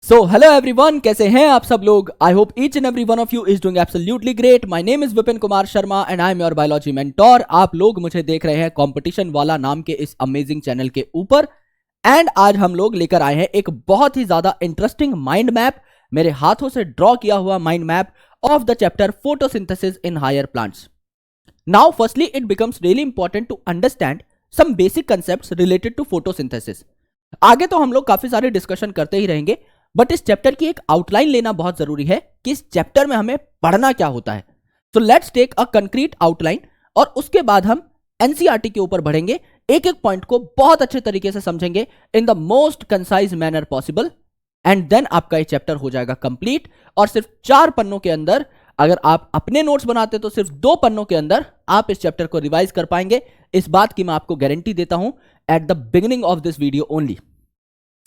Hello everyone, कैसे हैं आप सब लोग। I hope each and every one of you is doing absolutely great. My name is Vipin Kumar Sharma and I am your biology mentor. आप लोग मुझे देख रहे हैं कंपटीशन वाला नाम के इस अमेजिंग चैनल के ऊपर। एंड आज हम लोग लेकर आए हैं एक बहुत ही ज्यादा इंटरेस्टिंग माइंड मैप, मेरे हाथों से ड्रॉ किया हुआ mind map of the chapter photosynthesis in higher plants. Now firstly it becomes really important to understand some basic concepts related to photosynthesis. आगे तो हम लोग काफी सारे डिस्कशन करते ही रहेंगे, बट इस चैप्टर की एक आउटलाइन लेना बहुत जरूरी है कि इस चैप्टर में हमें पढ़ना क्या होता है। So let's take a concrete outline और उसके बाद हम एनसीईआरटी के ऊपर बढ़ेंगे, एक एक पॉइंट को बहुत अच्छे तरीके से समझेंगे in the most concise manner possible, and then आपका ये चैप्टर हो जाएगा कंप्लीट। और सिर्फ 4 पन्नों के अंदर, अगर आप अपने नोट्स बनाते तो सिर्फ 2 पन्नों के अंदर आप इस चैप्टर को रिवाइज कर पाएंगे। इस बात की मैं आपको गारंटी देता हूं at the beginning of this video only.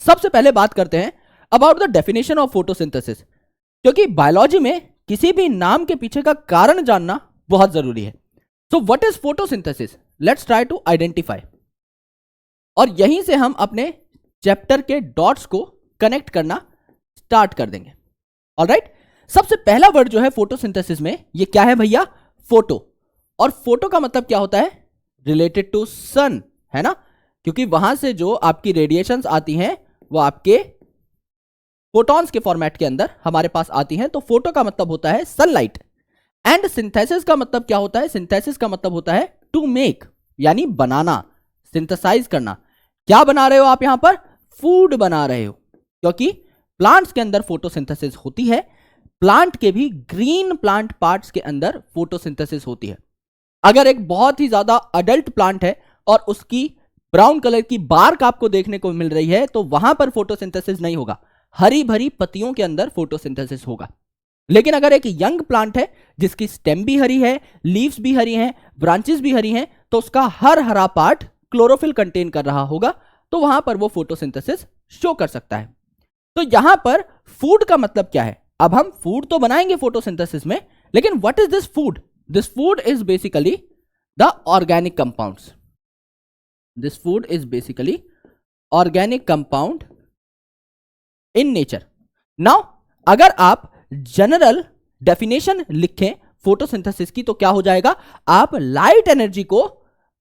सबसे पहले बात करते हैं about the definition of photosynthesis, क्योंकि बायोलॉजी में किसी भी नाम के पीछे का कारण जानना बहुत जरूरी है। So what is photosynthesis, let's try to identify. और यहीं से हम अपने चैप्टर के डॉट्स को कनेक्ट करना स्टार्ट कर देंगे। ऑलराइट, सबसे पहला वर्ड जो है फोटोसिंथेसिस में, ये क्या है भैया? फोटो। और फोटो का मतलब क्या होता है? रिलेटेड टू सन, है ना, क्योंकि वहां से जो आपकी रेडिएशंस आती हैं वो आपके फोटॉन्स के फॉर्मेट के अंदर हमारे पास आती हैं। तो फोटो का मतलब होता है सनलाइट। एंड सिंथेसिस का मतलब क्या होता है? सिंथेसिस का मतलब होता है टू मेक, यानी बनाना, सिंथेसाइज करना। क्या बना रहे हो आप यहां पर? फूड बना रहे हो, क्योंकि प्लांट्स के अंदर फोटोसिंथेसिस होती है। प्लांट के भी ग्रीन प्लांट पार्ट्स के अंदर फोटोसिंथेसिस होती है। अगर एक बहुत ही ज्यादा अडल्ट प्लांट है और उसकी ब्राउन कलर की बार्क आपको देखने को मिल रही है, तो वहां पर फोटोसिंथेसिस नहीं होगा, हरी भरी पत्तियों के अंदर फोटोसिंथेसिस होगा। लेकिन अगर एक यंग प्लांट है जिसकी स्टेम भी हरी है, लीव्स भी हरी हैं, ब्रांचेस भी हरी हैं, तो उसका हर हरा पार्ट क्लोरोफिल कंटेन कर रहा होगा, तो वहां पर वो फोटोसिंथेसिस शो कर सकता है। तो यहां पर फूड का मतलब क्या है? अब हम फूड तो बनाएंगे फोटोसिंथेसिस में, लेकिन what is this food? This food is basically the organic compounds. This food is basically organic compound in nature. Now अगर आप जनरल डेफिनेशन लिखें फोटोसिंथेसिस की, तो क्या हो जाएगा? आप लाइट एनर्जी को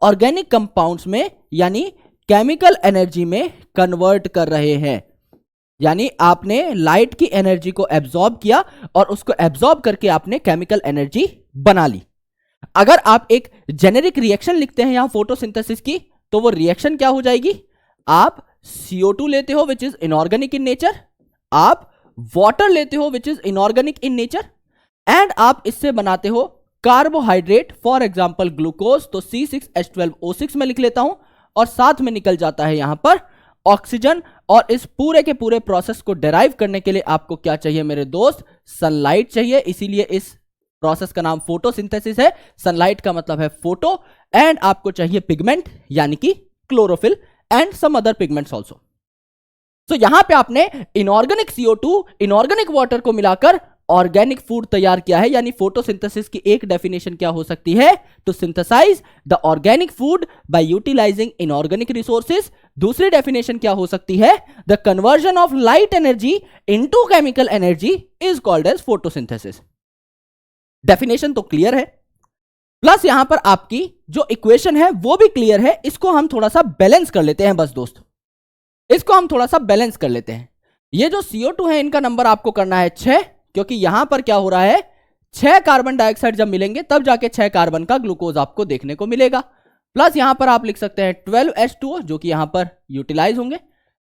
ऑर्गेनिक कंपाउंड्स में, यानी केमिकल एनर्जी में कन्वर्ट कर रहे हैं। यानी आपने लाइट की एनर्जी को एब्जॉर्ब किया और उसको एब्जॉर्ब करके आपने केमिकल एनर्जी बना ली। अगर आप एक जेनेरिक रिएक्शन लिखते हैं यहां फोटोसिंथेसिस की, तो वो रिएक्शन क्या हो जाएगी? आप CO2 लेते हो which is inorganic in nature, आप वाटर लेते हो which is inorganic in nature, and आप इससे बनाते हो कार्बोहाइड्रेट, फॉर एग्जांपल ग्लूकोज। तो C6H12O6 में लिख लेता हूं, और साथ में निकल जाता है यहां पर ऑक्सीजन। और इस पूरे के पूरे प्रोसेस को डिराइव करने के लिए आपको क्या चाहिए मेरे दोस्त? सनलाइट चाहिए। इसीलिए इस प्रोसेस का नाम फोटोसिंथेसिस है। सनलाइट का मतलब है फोटो, एंड आपको चाहिए पिगमेंट, यानी कि chlorophyll and some other pigments also. तो यहां पे आपने इनऑर्गेनिक CO2, इनऑर्गेनिक वाटर को मिलाकर ऑर्गेनिक फूड तैयार किया है। यानी फोटोसिंथेसिस की एक डेफिनेशन क्या हो सकती है? To synthesize the organic food by utilizing inorganic resources. दूसरी डेफिनेशन क्या हो सकती है? The conversion of light energy into chemical energy is called as photosynthesis. Definition तो क्लियर है, प्लस यहां पर आपकी जो इक्वेशन है वो भी क्लियर है। इसको हम थोड़ा सा बैलेंस कर लेते हैं, बस दोस्त, इसको हम थोड़ा सा बैलेंस कर लेते हैं। ये जो CO2 है, इनका नंबर आपको करना है 6, क्योंकि यहां पर क्या हो रहा है? 6 कार्बन डाइऑक्साइड जब मिलेंगे तब जाके 6 कार्बन का ग्लूकोज आपको देखने को मिलेगा। प्लस यहां पर आप लिख सकते हैं 12H2O, जो कि यहां पर यूटिलाइज होंगे।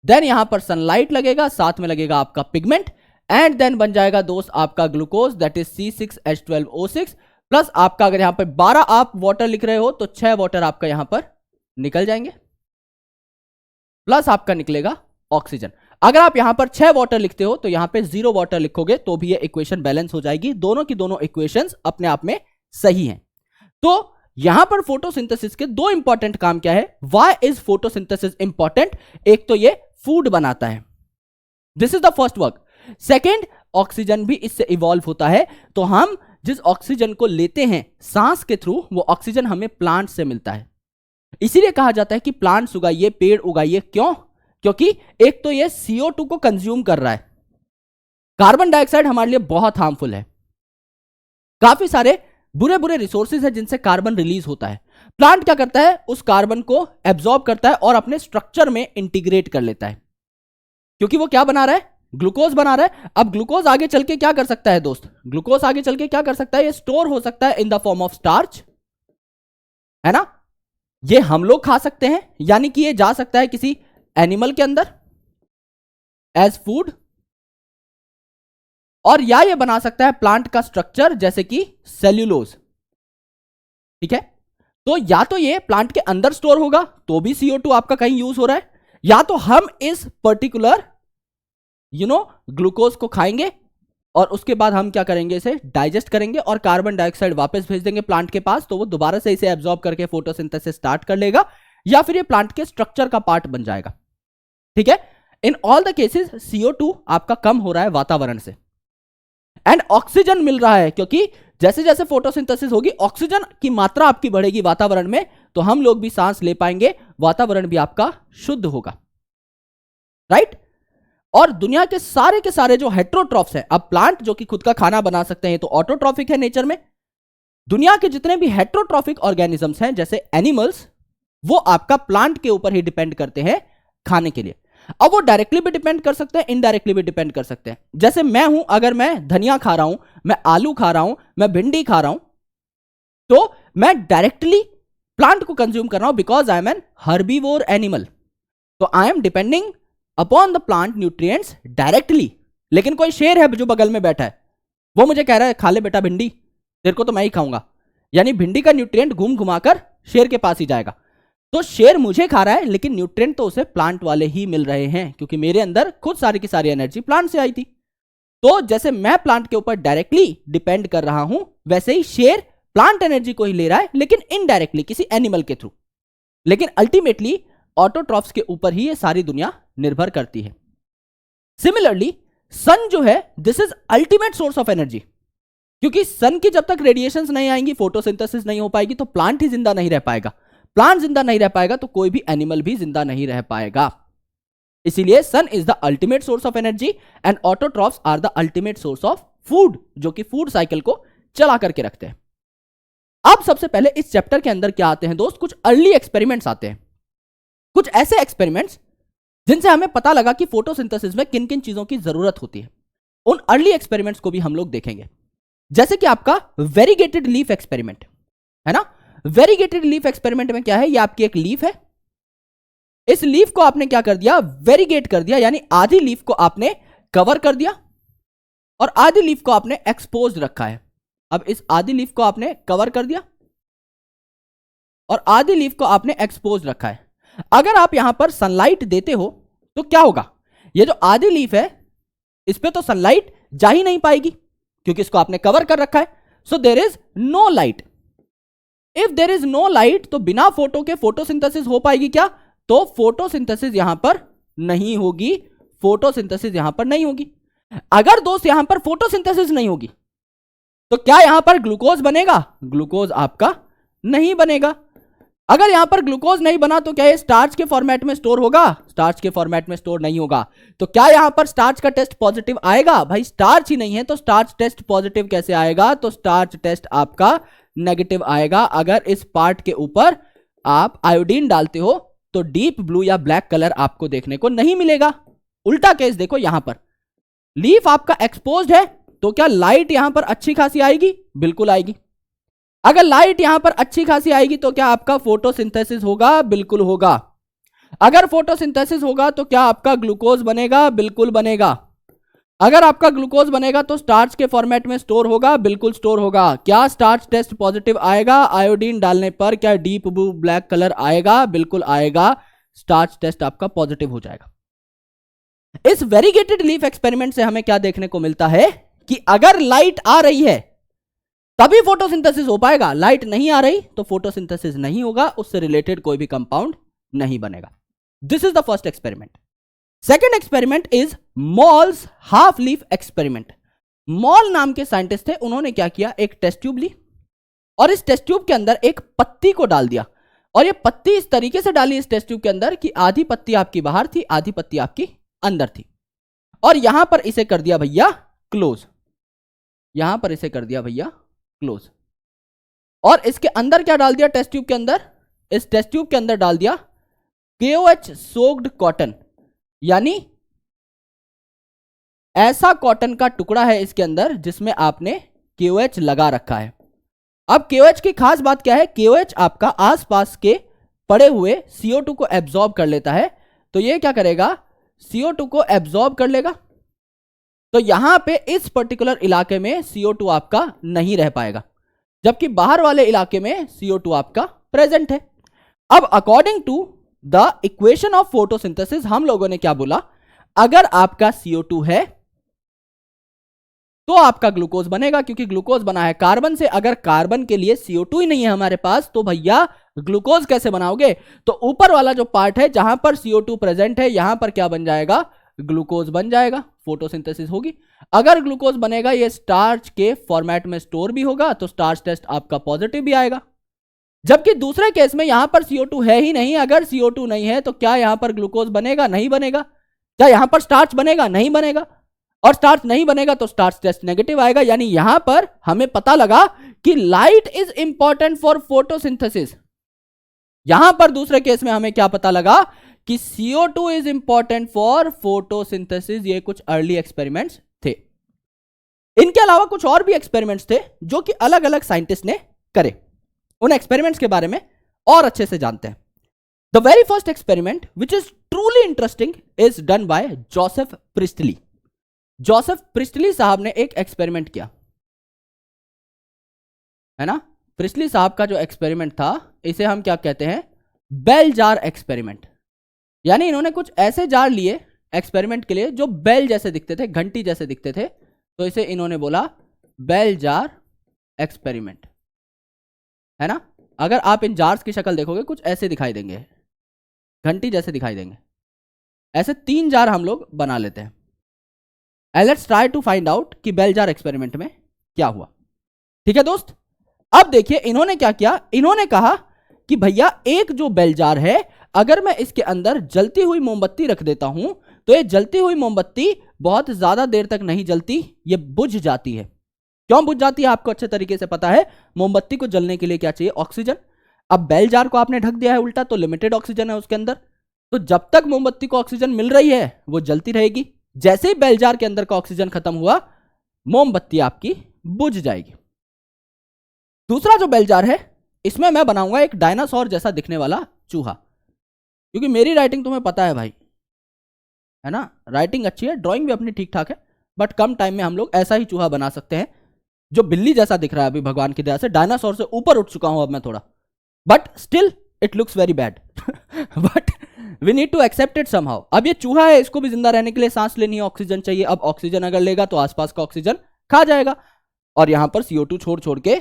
देन यहां पर सनलाइट लगेगा, साथ में लगेगा आपका पिगमेंट, एंड देन बन जाएगा दोस्त आपका glucose, that is C6H12O6। Plus आपका अगर यहां पर 12 आप वाटर लिख रहे हो, तो 6 वाटर आपका यहां पर निकल जाएंगे, प्लस आपका निकलेगा ऑक्सीजन। अगर आप यहां पर 6 वाटर लिखते हो तो यहां पे 0 वाटर लिखोगे तो भी ये इक्वेशन बैलेंस हो जाएगी। दोनों की दोनों इक्वेशंस अपने आप में सही हैं। तो यहां पर फोटोसिंथेसिस के 2 इंपॉर्टेंट काम क्या है? Why is photosynthesis important? एक तो ये फूड बनाता है, this is the first work. Second, oxygen भी इससे इवॉल्व होता है। तो हम जिस ऑक्सीजन को लेते हैं सांस के थ्रू, वो ऑक्सीजन हमें प्लांट से मिलता है। इसीलिए कहा जाता है कि प्लांट्स उगाइए, पेड़ उगाइए। क्यों? क्योंकि एक तो ये CO2 को कंज्यूम कर रहा है, कार्बन डाइऑक्साइड हमारे लिए बहुत हार्मफुल है। काफी सारे बुरे बुरे रिसोर्सेज है जिनसे कार्बन रिलीज होता है। प्लांट क्या करता है, उस कार्बन को एब्जॉर्ब करता है और अपने स्ट्रक्चर में इंटीग्रेट कर लेता है, क्योंकि वो क्या बना रहा है, ग्लूकोज बना रहा है। अब ग्लूकोज आगे चल के क्या कर सकता है दोस्त, ग्लूकोज आगे चल के क्या कर सकता है, ये स्टोर हो सकता है in the form of starch, है ना। ये हम लोग खा सकते हैं, यानी कि ये जा सकता है किसी एनिमल के अंदर एज फूड, और या ये बना सकता है प्लांट का स्ट्रक्चर जैसे कि सेल्यूलोज। ठीक है, तो या तो ये प्लांट के अंदर स्टोर होगा तो भी CO2 आपका कहीं यूज हो रहा है, या तो हम इस पर्टिकुलर ग्लूकोज को खाएंगे और उसके बाद हम क्या करेंगे, इसे डाइजेस्ट करेंगे और कार्बन डाइऑक्साइड वापस भेज देंगे प्लांट के पास, तो वो दोबारा से इसे एब्जॉर्ब करके फोटोसिंथेसिस स्टार्ट कर लेगा, या फिर ये प्लांट के स्ट्रक्चर का पार्ट बन जाएगा। ठीक है, in all the cases CO2 आपका कम हो रहा है वातावरण से, एंड ऑक्सीजन मिल रहा है, क्योंकि जैसे जैसे फोटोसिंथेसिस होगी ऑक्सीजन की मात्रा आपकी बढ़ेगी वातावरण में, तो हम लोग भी सांस ले पाएंगे, वातावरण भी आपका शुद्ध होगा, राइट। और दुनिया के सारे जो हेट्रोट्रॉफ्स हैं, अब प्लांट जो कि खुद का खाना बना सकते हैं तो ऑटोट्रॉफिक है नेचर में, दुनिया के जितने भी हेट्रोट्रॉफिक ऑर्गेनिजम्स हैं जैसे एनिमल्स, वो आपका प्लांट के ऊपर ही डिपेंड करते हैं खाने के लिए। अब वो डायरेक्टली भी डिपेंड कर सकते हैं, इनडायरेक्टली भी डिपेंड कर सकते हैं। जैसे मैं हूं, अगर मैं धनिया खा रहा हूं, मैं आलू खा रहा हूं, मैं भिंडी खा रहा हूं, तो मैं डायरेक्टली प्लांट को कंज्यूम कर रहा हूं because I am an herbivore animal, तो I am depending upon the plant nutrients directly. लेकिन कोई शेर है जो बगल में बैठा है, वो मुझे कह रहा है खा ले बेटा भिंडी, तेरे को तो मैं ही खाऊंगा, यानी भिंडी का न्यूट्रिएंट घूम घुमाकर शेर के पास ही जाएगा। तो शेर मुझे खा रहा है लेकिन न्यूट्रिएंट तो उसे प्लांट वाले ही मिल रहे हैं, क्योंकि मेरे अंदर खुद सारी की सारी एनर्जी प्लांट से आई थी। तो जैसे मैं प्लांट के ऊपर डायरेक्टली डिपेंड कर रहा हूं, वैसे ही शेर प्लांट एनर्जी को ही ले रहा है, लेकिन इनडायरेक्टली किसी एनिमल के थ्रू। लेकिन अल्टीमेटली ऑटोट्रॉफ्स के ऊपर ही ये सारी दुनिया निर्भर करती है। सिमिलरली सन जो है, this is ultimate source of energy, क्योंकि सन की जब तक रेडिएशंस नहीं आएंगी, फोटोसिंथेसिस नहीं हो पाएगी, तो प्लांट ही जिंदा नहीं रह पाएगा। प्लांट जिंदा नहीं रह पाएगा तो कोई भी एनिमल भी जिंदा नहीं रह पाएगा। इसीलिए sun is the ultimate source of energy and autotrophs are the ultimate source of food, जो कि फूड साइकिल को चला करके रखते हैं। अब सबसे पहले इस चैप्टर के अंदर क्या आते हैं दोस्त, कुछ अर्ली एक्सपेरिमेंट्स आते हैं, कुछ ऐसे एक्सपेरिमेंट्स जिनसे हमें पता लगा कि फोटोसिंथेसिस में किन किन चीजों की जरूरत होती है। उन अर्ली एक्सपेरिमेंट्स को भी हम लोग देखेंगे, जैसे कि आपका वेरीगेटेड लीफ एक्सपेरिमेंट है ना। वेरीगेटेड लीफ एक्सपेरिमेंट में क्या है, ये आपकी एक लीफ है, इस लीफ को आपने क्या कर दिया, वेरीगेट कर दिया, यानी आधी लीफ को आपने कवर कर दिया और आधी लीफ को आपने एक्सपोज रखा है। अब इस आधी लीफ को आपने कवर कर दिया और आधी लीफ को आपने एक्सपोज रखा है। अगर आप यहां पर सनलाइट देते हो तो क्या होगा, ये जो आधी लीफ है इस पे तो सनलाइट जा ही नहीं पाएगी, क्योंकि इसको आपने कवर कर रखा है। So there is no light. If there is no light तो बिना फोटो के फोटोसिंथेसिस हो पाएगी क्या, तो फोटोसिंथेसिस यहां पर नहीं होगी, फोटोसिंथेसिस यहां पर नहीं होगी। अगर दोस्त यहां पर फोटोसिंथेसिस नहीं होगी तो क्या यहां पर ग्लूकोज बनेगा, ग्लूकोज आपका नहीं बनेगा। अगर यहां पर ग्लूकोज नहीं बना तो क्या ये स्टार्च के फॉर्मेट में स्टोर होगा, स्टार्च के फॉर्मेट में स्टोर नहीं होगा। तो क्या यहां पर स्टार्च का टेस्ट पॉजिटिव आएगा, भाई स्टार्च ही नहीं है तो स्टार्च टेस्ट पॉजिटिव कैसे आएगा, तो स्टार्च टेस्ट आपका नेगेटिव आएगा। अगर इस पार्ट के ऊपर आप आयोडीन डालते हो तो डीप ब्लू या ब्लैक कलर आपको देखने को नहीं मिलेगा। उल्टा केस देखो, यहां पर लीफ आपका एक्सपोज्ड है तो क्या लाइट यहां पर अच्छी खासी आएगी, बिल्कुल आएगी। अगर लाइट यहां पर अच्छी खासी आएगी तो क्या आपका फोटोसिंथेसिस होगा, बिल्कुल होगा। अगर फोटोसिंथेसिस होगा तो क्या आपका ग्लूकोज बनेगा, बिल्कुल बनेगा। अगर आपका ग्लूकोज बनेगा तो स्टार्च के फॉर्मेट में स्टोर होगा, बिल्कुल स्टोर होगा। क्या स्टार्च टेस्ट पॉजिटिव आएगा आयोडीन डालने पर, क्या डीप ब्लू ब्लैक कलर आएगा, बिल्कुल आएगा। स्टार्च टेस्ट आपका पॉजिटिव हो जाएगा। इस वेरीगेटेड लीफ एक्सपेरिमेंट से हमें क्या देखने को मिलता है कि अगर लाइट आ रही है तभी फोटोसिंथेसिस हो पाएगा, लाइट नहीं आ रही तो फोटोसिंथेसिस नहीं होगा, उससे रिलेटेड कोई भी कंपाउंड नहीं बनेगा। This is the first experiment. Second experiment is malls half leaf experiment. Mall नाम के साइंटिस्ट थे, उन्होंने क्या किया, एक टेस्ट ट्यूब ली और इस टेस्ट ट्यूब के अंदर एक पत्ती को डाल दिया, और ये पत्ती इस तरीके से डाली इस टेस्ट ट्यूब के अंदर कि आधी पत्ती आपकी बाहर थी, आधी पत्ती आपकी अंदर थी, और यहां पर इसे कर दिया भैया क्लोज, यहां पर इसे कर दिया भैया क्लोज, और इसके अंदर क्या डाल दिया टेस्ट ट्यूब के अंदर, इस टेस्ट ट्यूब के अंदर डाल दिया KOH सोक्ड कॉटन, यानी ऐसा कॉटन का टुकड़ा है इसके अंदर जिसमें आपने KOH लगा रखा है। अब KOH की खास बात क्या है, KOH आपका आसपास के पड़े हुए CO2 को एब्जॉर्ब कर लेता है, तो ये क्या करेगा, CO2 को एब्जॉर्ब कर लेगा, तो यहां पे इस पर्टिकुलर इलाके में CO2 आपका नहीं रह पाएगा, जबकि बाहर वाले इलाके में CO2 आपका प्रेजेंट है। अब according to the equation of photosynthesis हम लोगों ने क्या बोला, अगर आपका CO2 है तो आपका ग्लूकोज बनेगा, क्योंकि ग्लूकोज बना है कार्बन से। अगर कार्बन के लिए CO2 ही नहीं है हमारे पास तो भैया ग्लूकोज कैसे बनाओगे, तो ऊपर वाला जो पार्ट है जहां पर CO2 प्रेजेंट है यहां पर क्या बन जाएगा, ग्लूकोज बन जाएगा, फोटोसिंथेसिस होगी। अगर ग्लूकोज बनेगा ये स्टार्च के फॉर्मेट में स्टोर भी होगा, तो स्टार्च टेस्ट आपका पॉजिटिव भी आएगा। जबकि दूसरे केस में यहां पर CO2 है ही नहीं, अगर CO2 नहीं है तो क्या यहां पर ग्लूकोज बनेगा, नहीं बनेगा। क्या यहां पर स्टार्च बनेगा, नहीं बनेगा, और स्टार्च नहीं बनेगा तो स्टार्च टेस्ट नेगेटिव आएगा। यानी यहां पर हमें पता लगा कि light is important for photosynthesis. यहां पर दूसरे केस में हमें क्या पता लगा कि CO2 is important for photosynthesis. ये कुछ अर्ली एक्सपेरिमेंट्स थे। इनके अलावा कुछ और भी एक्सपेरिमेंट्स थे जो कि अलग अलग साइंटिस्ट ने करे। उन एक्सपेरिमेंट्स के बारे में और अच्छे से जानते हैं। The very first experiment which is truly interesting is done by Joseph priestly. Joseph priestly साहब ने एक एक्सपेरिमेंट किया है ना। प्रिस्टली साहब का जो एक्सपेरिमेंट था इसे हम क्या कहते हैं, बेल जार एक्सपेरिमेंट। यानी इन्होंने कुछ ऐसे जार लिए एक्सपेरिमेंट के लिए जो बेल जैसे दिखते थे, घंटी जैसे दिखते थे, तो इसे इन्होंने बोला बेल जार एक्सपेरिमेंट, है ना। अगर आप इन जार्स की शक्ल देखोगे कुछ ऐसे दिखाई देंगे, घंटी जैसे दिखाई देंगे। ऐसे 3 जार हम लोग बना लेते हैं। Let's try to find out कि बेल जार एक्सपेरिमेंट में क्या हुआ। ठीक है दोस्त, अब देखिए इन्होंने क्या किया, इन्होंने कहा कि भैया एक जो बेल जार है अगर मैं इसके अंदर जलती हुई मोमबत्ती रख देता हूं तो ये जलती हुई मोमबत्ती बहुत ज्यादा देर तक नहीं जलती, ये बुझ जाती है। क्यों बुझ जाती है आपको अच्छे तरीके से पता है। मोमबत्ती को जलने के लिए क्या चाहिए, ऑक्सीजन। अब बेल जार को आपने ढक दिया है उल्टा, तो लिमिटेड ऑक्सीजन है उसके अंदर, तो जब तक मोमबत्ती को ऑक्सीजन मिल रही है वो जलती रहेगी। जैसे ही बेल जार के अंदर का ऑक्सीजन खत्म हुआ मोमबत्ती आपकी बुझ जाएगी। दूसरा जो बेल जार है इसमें मैं बनाऊंगा एक डायनासोर जैसा दिखने वाला चूहा, क्योंकि मेरी राइटिंग तुम्हें पता है भाई, है ना। राइटिंग अच्छी है, ड्राइंग भी अपनी ठीक ठाक है, बट कम टाइम में हम लोग ऐसा ही चूहा बना सकते हैं जो बिल्ली जैसा दिख रहा है अभी भगवान की दया से। डायनासोर से ऊपर उठ चुका हूं अब मैं थोड़ा, but still it looks very bad but we need to accept it somehow. अब ये चूहा है, इसको भी जिंदा रहने के लिए सांस लेनी है, ऑक्सीजन चाहिए। अब ऑक्सीजन अगर लेगा तो आसपास का ऑक्सीजन खा जाएगा और यहां पर CO2 छोड़ छोड़ के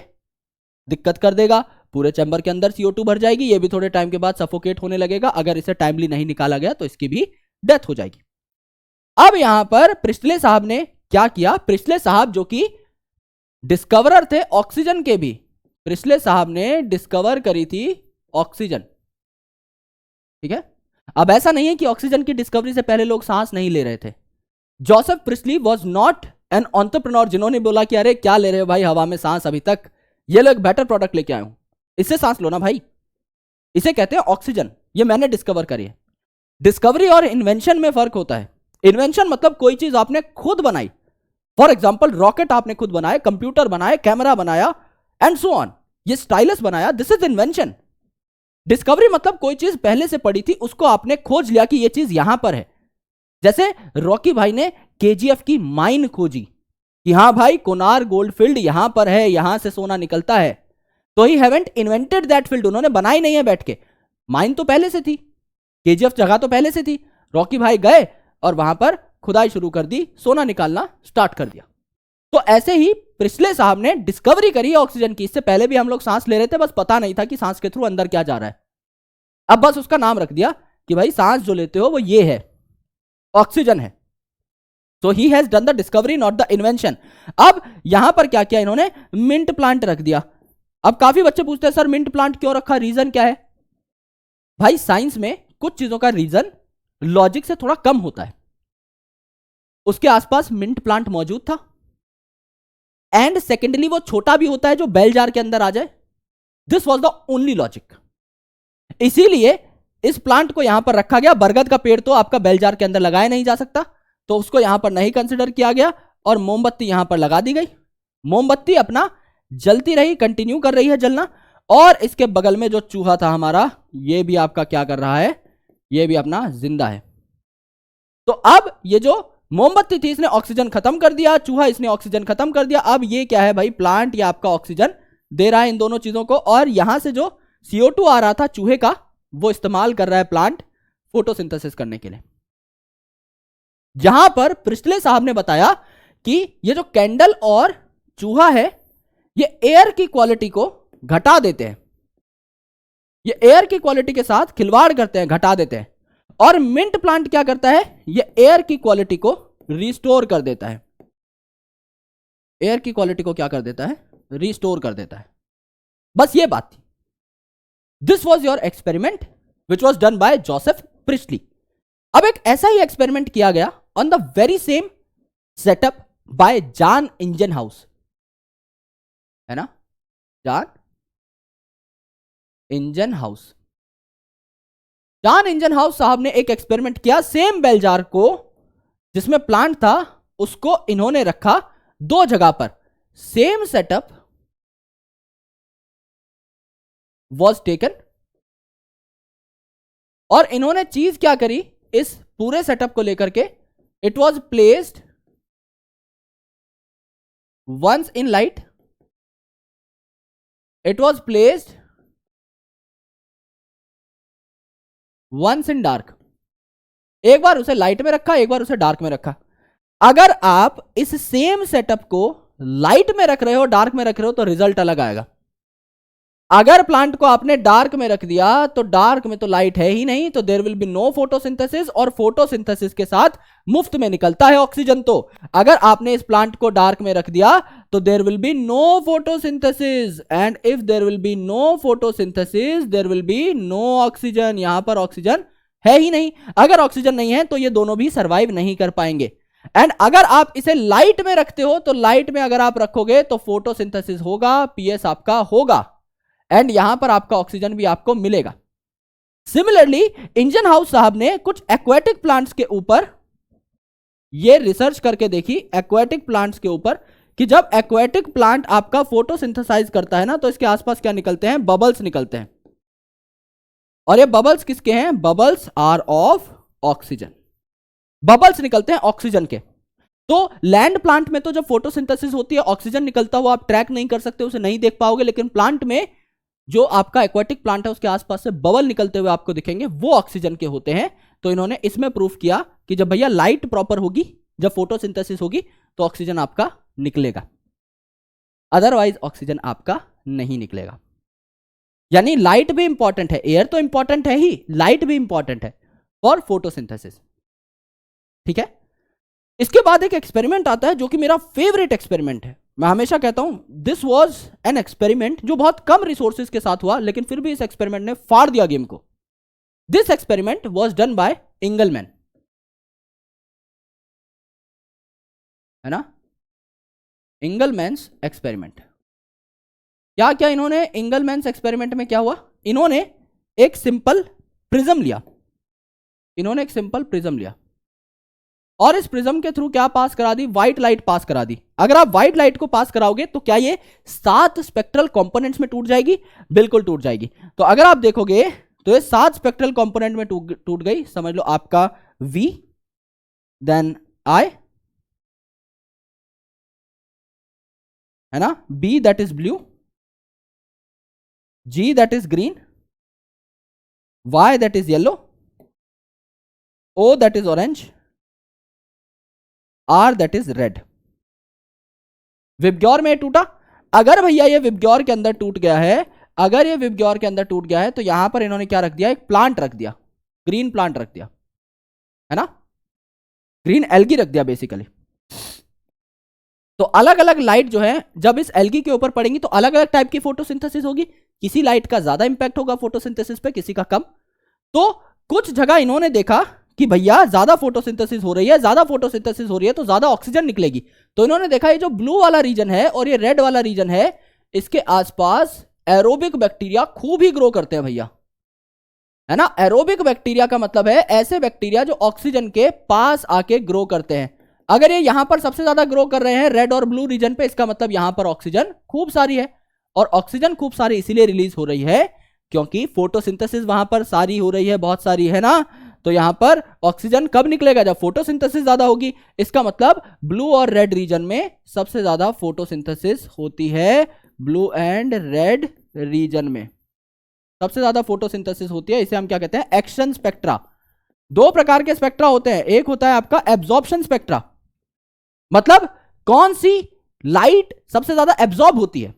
दिक्कत कर देगा। पूरे चैम्बर के अंदर CO2 भर जाएगी, ये भी थोड़े टाइम के बाद सफोकेट होने लगेगा। अगर इसे टाइमली नहीं निकाला गया तो इसकी भी डेथ हो जाएगी। अब यहां पर प्रिस्टले साहब ने क्या किया, प्रिस्टले साहब जो कि डिस्कवरर थे ऑक्सीजन के भी, प्रिस्टले साहब ने डिस्कवर करी थी ऑक्सीजन। ठीक है, अब ऐसा नहीं है कि ऑक्सीजन की डिस्कवरी से पहले लोग सांस नहीं ले रहे थे। Joseph priestly was not an entrepreneur जिन्होंने बोला कि अरे क्या ले रहे हो भाई हवा में सांस अभी तक, ये लोग बेटर प्रोडक्ट लेके आए हूं, इससे सांस लो ना भाई। इसे कहते हैं ऑक्सीजन, ये मैंने डिस्कवर करी है। डिस्कवरी और इन्वेंशन में फर्क होता है। इन्वेंशन मतलब कोई चीज आपने खुद बनाई, फॉर एग्जाम्पल रॉकेट आपने खुद बनाया, कंप्यूटर बनाया, कैमरा बनाया एंड सो ऑन, ये स्टाइलस बनाया, दिस इज इन्वेंशन। डिस्कवरी मतलब कोई चीज पहले से पड़ी थी उसको आपने खोज लिया कि ये चीज यहां पर है। जैसे रॉकी भाई ने KGF की माइन खोजी कि हाँ भाई कोनार गोल्ड फील्ड यहां पर है, यहां से सोना निकलता है, तो ही हैवंट इन्वेंटेड दैट फील्ड, उन्होंने बनाई नहीं है बैठ के। माइन तो पहले से थी, KGF जगह तो पहले से थी, रॉकी भाई गए और वहां पर खुदाई शुरू कर दी, सोना निकालना स्टार्ट कर दिया। तो ऐसे ही प्रिस्टले साहब ने डिस्कवरी करी है ऑक्सीजन की। इससे पहले भी हम लोग सांस ले रहे थे, बस पता नहीं था कि सांस के थ्रू अंदर क्या जा रहा है। अब बस उसका नाम रख दिया कि भाई सांस जो लेते हो वो ये है, ऑक्सीजन है। So he has done the discovery not the invention। अब यहां पर क्या किया इन्होंने, मिंट प्लांट रख दिया। अब काफी बच्चे पूछते हैं सर मिंट प्लांट क्यों रखा, रीजन क्या है। भाई साइंस में कुछ चीजों का रीजन लॉजिक से थोड़ा कम होता है। उसके आसपास मिंट प्लांट मौजूद था, एंड सेकेंडली वो छोटा भी होता है जो बेल जार के अंदर आ जाए। This was the only logic. इसीलिए इस प्लांट को यहां पर रखा गया। बरगद का पेड़ तो आपका बेल जार के अंदर लगाया नहीं जा सकता, तो उसको यहां पर नहीं कंसिडर किया गया और मोमबत्ती यहां पर लगा दी गई। मोमबत्ती अपना जलती रही, कंटिन्यू कर रही है जलना। और इसके बगल में जो चूहा था हमारा, ये भी आपका क्या कर रहा है, ये भी अपना जिंदा है। तो अब ये जो मोमबत्ती थी इसने ऑक्सीजन खत्म कर दिया, चूहा इसने ऑक्सीजन खत्म कर दिया। अब ये क्या है भाई, प्लांट ये आपका ऑक्सीजन दे रहा है इन दोनों चीजों को, और यहां से जो CO2 आ रहा था चूहे का, वो इस्तेमाल कर रहा है प्लांट फोटोसिंथेसिस करने के लिए। जहां पर प्रिस्टले साहब ने बताया कि ये जो कैंडल और चूहा है ये एयर की क्वालिटी को घटा देते हैं, ये एयर की क्वालिटी के साथ खिलवाड़ करते हैं, घटा देते हैं। और मिंट प्लांट क्या करता है, ये एयर की क्वालिटी को रिस्टोर कर देता है। एयर की क्वालिटी को क्या कर देता है, रिस्टोर कर देता है। बस ये बात थी। This was your experiment which was done by Joseph Priestley. अब एक ऐसा ही एक्सपेरिमेंट किया गया on the very same setup by John Ingenhousz, है ना, जॉन इंजनहाउस। जॉन इंजनहाउस साहब ने एक एक्सपेरिमेंट किया, सेम बेल जार को जिसमें प्लांट था उसको इन्होंने रखा दो जगह पर। सेम सेटअप वॉज टेकन, और इन्होंने चीज क्या करी, इस पूरे सेटअप को लेकर के, it was placed once in light, it was placed once in dark. एक बार उसे लाइट में रखा, एक बार उसे डार्क में रखा। अगर आप इस सेम सेटअप को लाइट में रख रहे हो, डार्क में रख रहे हो, तो रिजल्ट अलग आएगा। अगर प्लांट को आपने डार्क में रख दिया तो डार्क में तो लाइट है ही नहीं, तो there will be no photosynthesis, और फोटोसिंथेसिस के साथ मुफ्त में निकलता है ऑक्सीजन। तो अगर आपने इस प्लांट को डार्क में रख दिया तो there will be no photosynthesis, and if there will be no photosynthesis there will be no oxygen. यहां पर ऑक्सीजन है ही नहीं। अगर ऑक्सीजन नहीं है तो ये दोनों भी सर्वाइव नहीं कर पाएंगे। एंड अगर आप इसे लाइट में रखते हो तो लाइट में अगर आप रखोगे तो फोटोसिंथेसिस होगा, पीएस आपका होगा, एंड यहां पर आपका ऑक्सीजन भी आपको मिलेगा। सिमिलरली इंजनहाउस साहब ने कुछ एक्वेटिक प्लांट्स के ऊपर ये रिसर्च करके देखी, एक्वेटिक प्लांट्स के ऊपर, कि जब एक्वेटिक प्लांट आपका फोटोसिंथेसाइज करता है ना, तो इसके आसपास क्या निकलते हैं, बबल्स निकलते हैं। और ये बबल्स किसके हैं, bubbles are of oxygen. Bubbles निकलते हैं ऑक्सीजन के। तो लैंड प्लांट में तो जब फोटोसिंथेसिस होती है ऑक्सीजन निकलता हुआ आप ट्रैक नहीं कर सकते, उसे नहीं देख पाओगे, लेकिन प्लांट में जो आपका एक्वाटिक प्लांट है उसके आसपास से बबल निकलते हुए आपको दिखेंगे, वो ऑक्सीजन के होते हैं। तो इन्होंने इसमें प्रूफ किया कि जब भैया लाइट प्रॉपर होगी, जब फोटोसिंथेसिस होगी, तो ऑक्सीजन आपका निकलेगा, अदरवाइज ऑक्सीजन आपका नहीं निकलेगा। यानी लाइट भी इंपॉर्टेंट है, एयर तो इंपॉर्टेंट है ही, लाइट भी इंपॉर्टेंट है फॉर फोटोसिंथेसिस। ठीक है। इसके बाद एक एक्सपेरिमेंट आता है जो कि मेरा फेवरेट एक्सपेरिमेंट है। मैं हमेशा कहता हूं दिस वॉज एन एक्सपेरिमेंट जो बहुत कम रिसोर्सेज के साथ हुआ, लेकिन फिर भी इस एक्सपेरिमेंट ने फाड़ दिया गेम को। This experiment was done bye इंगलमैन, है ना, इंगलमैन्स एक्सपेरिमेंट। क्या क्या इन्होंने इंगलमैन्स एक्सपेरिमेंट में क्या हुआ, इन्होंने एक सिंपल प्रिज्म लिया, इन्होंने एक सिंपल प्रिज्म लिया और इस प्रिज्म के थ्रू क्या पास करा दी, व्हाइट लाइट पास करा दी। अगर आप व्हाइट लाइट को पास कराओगे तो क्या ये 7 स्पेक्ट्रल कंपोनेंट्स में टूट जाएगी, बिल्कुल टूट जाएगी। तो अगर आप देखोगे तो ये 7 स्पेक्ट्रल कंपोनेंट में टूट गई। समझ लो आपका V, देन I, है ना, B that is blue, G that is green, Y that is yellow, O that is orange, R that is red. VIBGYOR में टूटा। अगर भैया ये विबग्योर के अंदर टूट गया है, अगर ये विबग्योर के अंदर टूट गया है, तो यहां पर इन्होंने क्या रख दिया, एक प्लांट रख दिया, ग्रीन प्लांट रख दिया, है ना, ग्रीन एल्गी रख दिया बेसिकली। तो अलग अलग लाइट जो है जब इस एल्गी के ऊपर पड़ेंगी तो अलग अलग टाइप की फोटोसिंथेसिस होगी। किसी लाइट का ज्यादा इंपैक्ट होगा फोटोसिंथेसिस पे, किसी का कम। तो कुछ जगह इन्होंने देखा कि भैया ज्यादा फोटोसिंथेसिस हो रही है, ज्यादा फोटोसिंथेसिस हो रही है तो ज्यादा ऑक्सीजन निकलेगी। तो इन्होंने देखा ये जो ब्लू वाला रीजन है और ये रेड वाला रीजन है, इसके आसपास एरोबिक बैक्टीरिया खूब ही ग्रो करते हैं भैया, है ना। एरोबिक बैक्टीरिया का मतलब है ऐसे बैक्टीरिया जो ऑक्सीजन के पास आके ग्रो करते हैं। अगर ये यहां पर सबसे ज्यादा ग्रो कर रहे हैं रेड और ब्लू रीजन पे, इसका मतलब यहां पर ऑक्सीजन खूब सारी है। और ऑक्सीजन खूब सारी इसीलिए रिलीज हो रही है क्योंकि फोटोसिंथेसिस वहां पर सारी हो रही है, बहुत सारी, है ना। तो यहां पर ऑक्सीजन कब निकलेगा? जब फोटोसिंथेसिस ज्यादा होगी। इसका मतलब ब्लू और रेड रीजन में सबसे ज्यादा फोटोसिंथेसिस होती है, ब्लू एंड रेड रीजन में सबसे ज्यादा फोटोसिंथेसिस होती है। इसे हम क्या कहते हैं? Action spectra. दो प्रकार के स्पेक्ट्रा होते हैं, एक होता है आपका एब्जॉर्प्शन स्पेक्ट्रा, मतलब कौन सी लाइट सबसे ज्यादा एब्जॉर्ब होती है,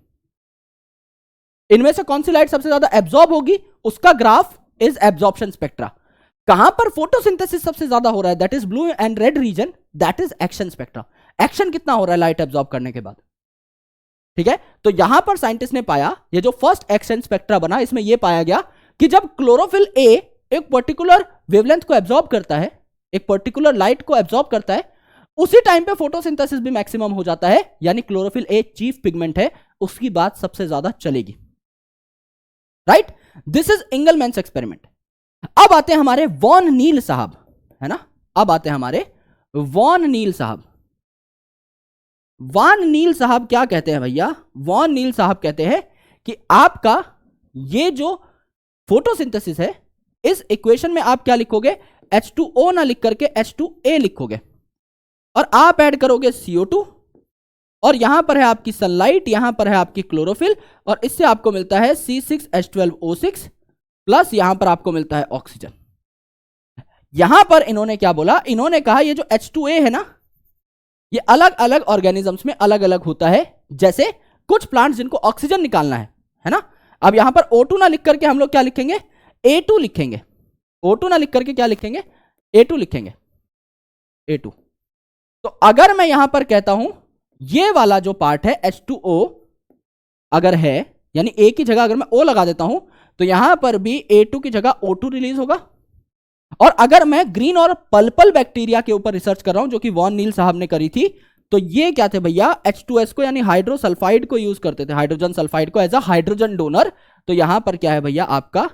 इनमें से कौन सी लाइट सबसे ज्यादा एब्जॉर्ब होगी उसका ग्राफ इज एब्जॉर्प्शन स्पेक्ट्रा। कहां पर फोटोसिंथेसिस सबसे ज्यादा हो रहा है, that is blue and red region, that is action spectra. Action कितना हो रहा है लाइट एब्जॉर्ब करने के बाद, ठीक है। तो यहां पर साइंटिस्ट ने पाया, ये जो फर्स्ट एक्शन स्पेक्ट्रा बना, इसमें यह पाया गया कि जब क्लोरोफिल ए एक पर्टिकुलर वेवलेंथ को एब्जॉर्ब करता है, एक पर्टिकुलर लाइट को एब्जॉर्ब करता है, उसी टाइम पे फोटोसिंथेसिस भी मैक्सिमम हो जाता है। यानी क्लोरोफिल ए चीफ पिगमेंट है, उसकी बात सबसे ज्यादा चलेगी, right. This is Engelmann's experiment. अब आते हैं हमारे वॉन नील साहब, है ना। अब आते हैं हमारे वॉन नील साहब। वॉन नील साहब क्या कहते हैं भैया? वॉन नील साहब कहते हैं कि आपका ये जो फोटोसिंथेसिस है, इस इक्वेशन में आप क्या लिखोगे? H2O ना लिख करके H2A लिखोगे और आप ऐड करोगे CO2, और यहां पर है आपकी सनलाइट, यहां पर है आपकी क्लोरोफिल, और इससे आपको मिलता है C6H12O6 प्लस यहां पर आपको मिलता है ऑक्सीजन। यहां पर इन्होंने क्या बोला? इन्होंने कहा ये जो H2A है ना, ये अलग अलग ऑर्गेनिजम्स में अलग अलग होता है। जैसे कुछ प्लांट्स जिनको ऑक्सीजन निकालना है ना। अब यहां पर O2 ना लिख करके हम लोग क्या लिखेंगे? A2 लिखेंगे। O2 ना लिख करके क्या लिखेंगे? A2 लिखेंगे, A2। तो अगर मैं यहां पर कहता हूं ये वाला जो पार्ट है H2O अगर है, यानी A की जगह अगर मैं O लगा देता हूं, तो यहां पर भी A2 की जगह O2 रिलीज होगा। और अगर मैं ग्रीन और पर्पल बैक्टीरिया के ऊपर रिसर्च कर रहा हूं, जो कि वॉन नील साहब ने करी थी, तो ये क्या थे भैया? H2S को यानी हाइड्रोसल्फाइड को यूज करते थे, हाइड्रोजन सल्फाइड को एज अ हाइड्रोजन डोनर। तो यहां पर क्या है भैया? आपका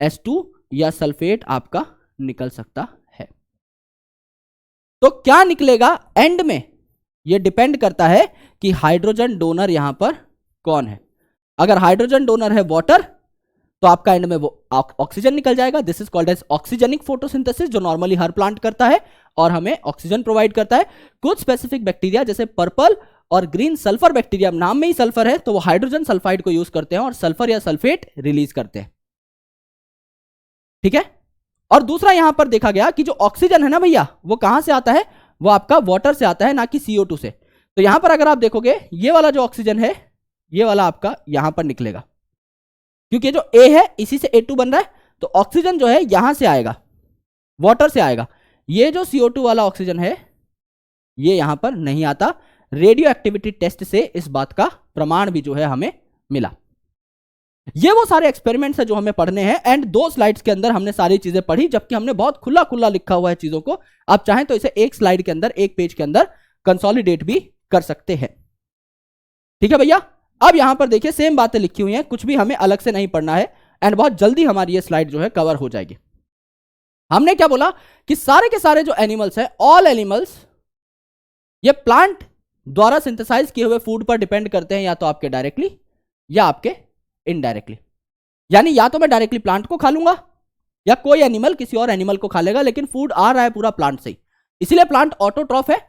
H2 या सल्फेट आपका निकल सकता है। तो क्या निकलेगा एंड में? यह डिपेंड करता है कि हाइड्रोजन डोनर यहां पर कौन है। अगर हाइड्रोजन डोनर है वाटर, तो आपका एंड में वो ऑक्सीजन निकल जाएगा। This is called as oxygenic photosynthesis, जो नॉर्मली हर प्लांट करता है और हमें ऑक्सीजन प्रोवाइड करता है। कुछ स्पेसिफिक बैक्टीरिया जैसे पर्पल और ग्रीन सल्फर बैक्टीरिया, नाम में ही सल्फर है, तो वो हाइड्रोजन सल्फाइड को यूज करते हैं और सल्फर या सल्फेट रिलीज करते हैं, ठीक है। और दूसरा यहां पर देखा गया कि जो ऑक्सीजन है ना भैया, वो कहां से आता है? वो आपका वाटर से आता है, ना कि CO2 से। तो यहां पर अगर आप देखोगे, ये वाला जो ऑक्सीजन है, ये वाला आपका यहां पर निकलेगा, क्योंकि जो A है इसी से A2 बन रहा है। तो ऑक्सीजन जो है यहां से आएगा, वाटर से आएगा। ये जो CO2 वाला ऑक्सीजन है, ये यहां पर नहीं आता। रेडियो एक्टिविटी टेस्ट से इस बात का प्रमाण भी जो है हमें मिला। ये वो सारे एक्सपेरिमेंट्स है जो हमें पढ़ने हैं, एंड 2 स्लाइड्स के अंदर हमने सारी चीजें पढ़ी, जबकि हमने बहुत खुला खुला लिखा हुआ है चीजों को। आप चाहें तो इसे एक स्लाइड के अंदर, एक पेज के अंदर कंसोलिडेट भी कर सकते हैं, ठीक है भैया। अब यहां पर देखिए सेम बातें लिखी हुई हैं, कुछ भी हमें अलग से नहीं पढ़ना है, एंड बहुत जल्दी हमारी ये स्लाइड जो है कवर हो जाएगी। हमने क्या बोला कि सारे के सारे जो एनिमल्स है, ऑल एनिमल्स, ये प्लांट द्वारा सिंथेसाइज किए हुए फूड पर डिपेंड करते हैं, या तो आपके डायरेक्टली या आपके इनडायरेक्टली। यानी या तो मैं डायरेक्टली प्लांट को खा लूंगा, या कोई एनिमल किसी और एनिमल को खा लेगा, लेकिन फूड आ रहा है पूरा प्लांट से ही। इसीलिए प्लांट ऑटोट्रॉफ है।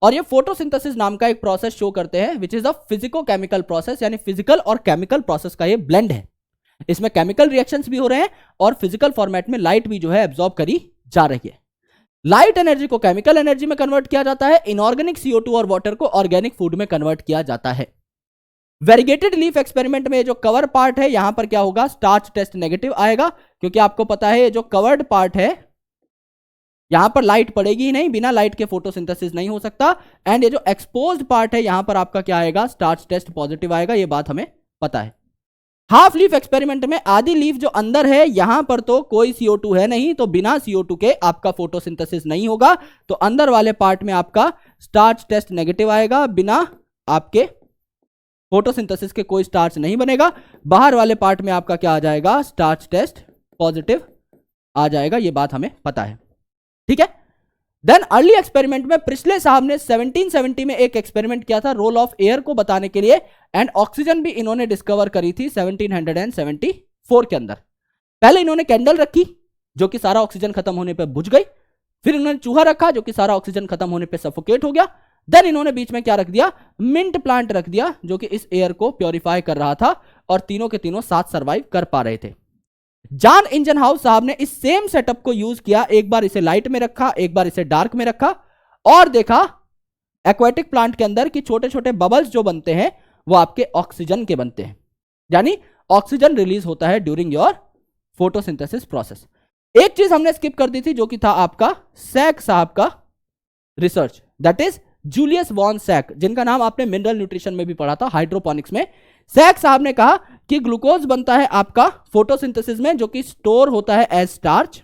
और ये फोटोसिंथेसिस नाम का एक प्रोसेस शो करते हैं, which is a physico chemical process, यानी फिजिकल और केमिकल प्रोसेस का ये ब्लेंड है। इसमें केमिकल रिएक्शंस भी हो रहे हैं और फिजिकल फॉर्मेट में लाइट भी जो है एब्जॉर्ब करी जा रही है। लाइट एनर्जी को केमिकल एनर्जी में कन्वर्ट किया जाता है, इनऑर्गेनिक CO2 और वाटर को ऑर्गेनिक फूड में कन्वर्ट किया जाता है। वेरीगेटेड लीफ एक्सपेरिमेंट में जो कवर पार्ट है, यहां पर क्या होगा? स्टार्च टेस्ट नेगेटिव आएगा, क्योंकि आपको पता है जो कवर्ड पार्ट है, यहां पर लाइट पड़ेगी ही नहीं, बिना लाइट के फोटोसिंथेसिस नहीं हो सकता। एंड ये जो एक्सपोज्ड पार्ट है, यहां पर आपका क्या आएगा? स्टार्च टेस्ट पॉजिटिव आएगा, ये बात हमें पता है। हाफ लीफ एक्सपेरिमेंट में आधी लीफ जो अंदर है यहां पर तो कोई CO2 है नहीं, तो बिना CO2 के आपका फोटोसिंथेसिस नहीं होगा, तो अंदर वाले पार्ट में आपका स्टार्च टेस्ट नेगेटिव आएगा, बिना आपके फोटोसिंथेसिस के कोई स्टार्च नहीं बनेगा। बाहर वाले पार्ट में आपका क्या आ जाएगा, स्टार्च टेस्ट पॉजिटिव आ जाएगा, ये बात हमें पता है, ठीक है। देन अर्ली एक्सपेरिमेंट में प्रिस्ले साहब ने 1770 में एक एक्सपेरिमेंट किया था रोल ऑफ एयर को बताने के लिए, एंड ऑक्सीजन भी इन्होंने डिस्कवर करी थी 1774 के अंदर। पहले इन्होंने कैंडल रखी जो कि सारा ऑक्सीजन खत्म होने पे बुझ गई, फिर इन्होंने चूहा रखा जो कि सारा ऑक्सीजन खत्म होने पे सफोकेट हो गया, देन इन्होंने बीच में क्या रख दिया, मिंट प्लांट रख दिया जो कि इस एयर को प्योरीफाई कर रहा था, और तीनों के तीनों साथ सर्वाइव कर पा रहे थे। जॉन इंजनहाउस साहब ने इस सेम सेटअप को यूज किया, एक बार इसे लाइट में रखा, एक बार इसे डार्क में रखा, और देखा एक्वेटिक प्लांट के अंदर कि छोटे छोटे बबल्स जो बनते हैं वो आपके ऑक्सीजन के बनते हैं, यानी ऑक्सीजन रिलीज होता है ड्यूरिंग योर फोटोसिंथेसिस प्रोसेस। एक चीज हमने स्किप कर दी थी जो कि था आपका सैक साहब का research, that is Julius von Sachs, जिनका नाम आपने मिनरल न्यूट्रिशन में भी पढ़ा था, हाइड्रोपोनिक्स में। सैक साहब ने कहा कि ग्लूकोज बनता है आपका फोटोसिंथेसिस में जो कि स्टोर होता है एज स्टार्च,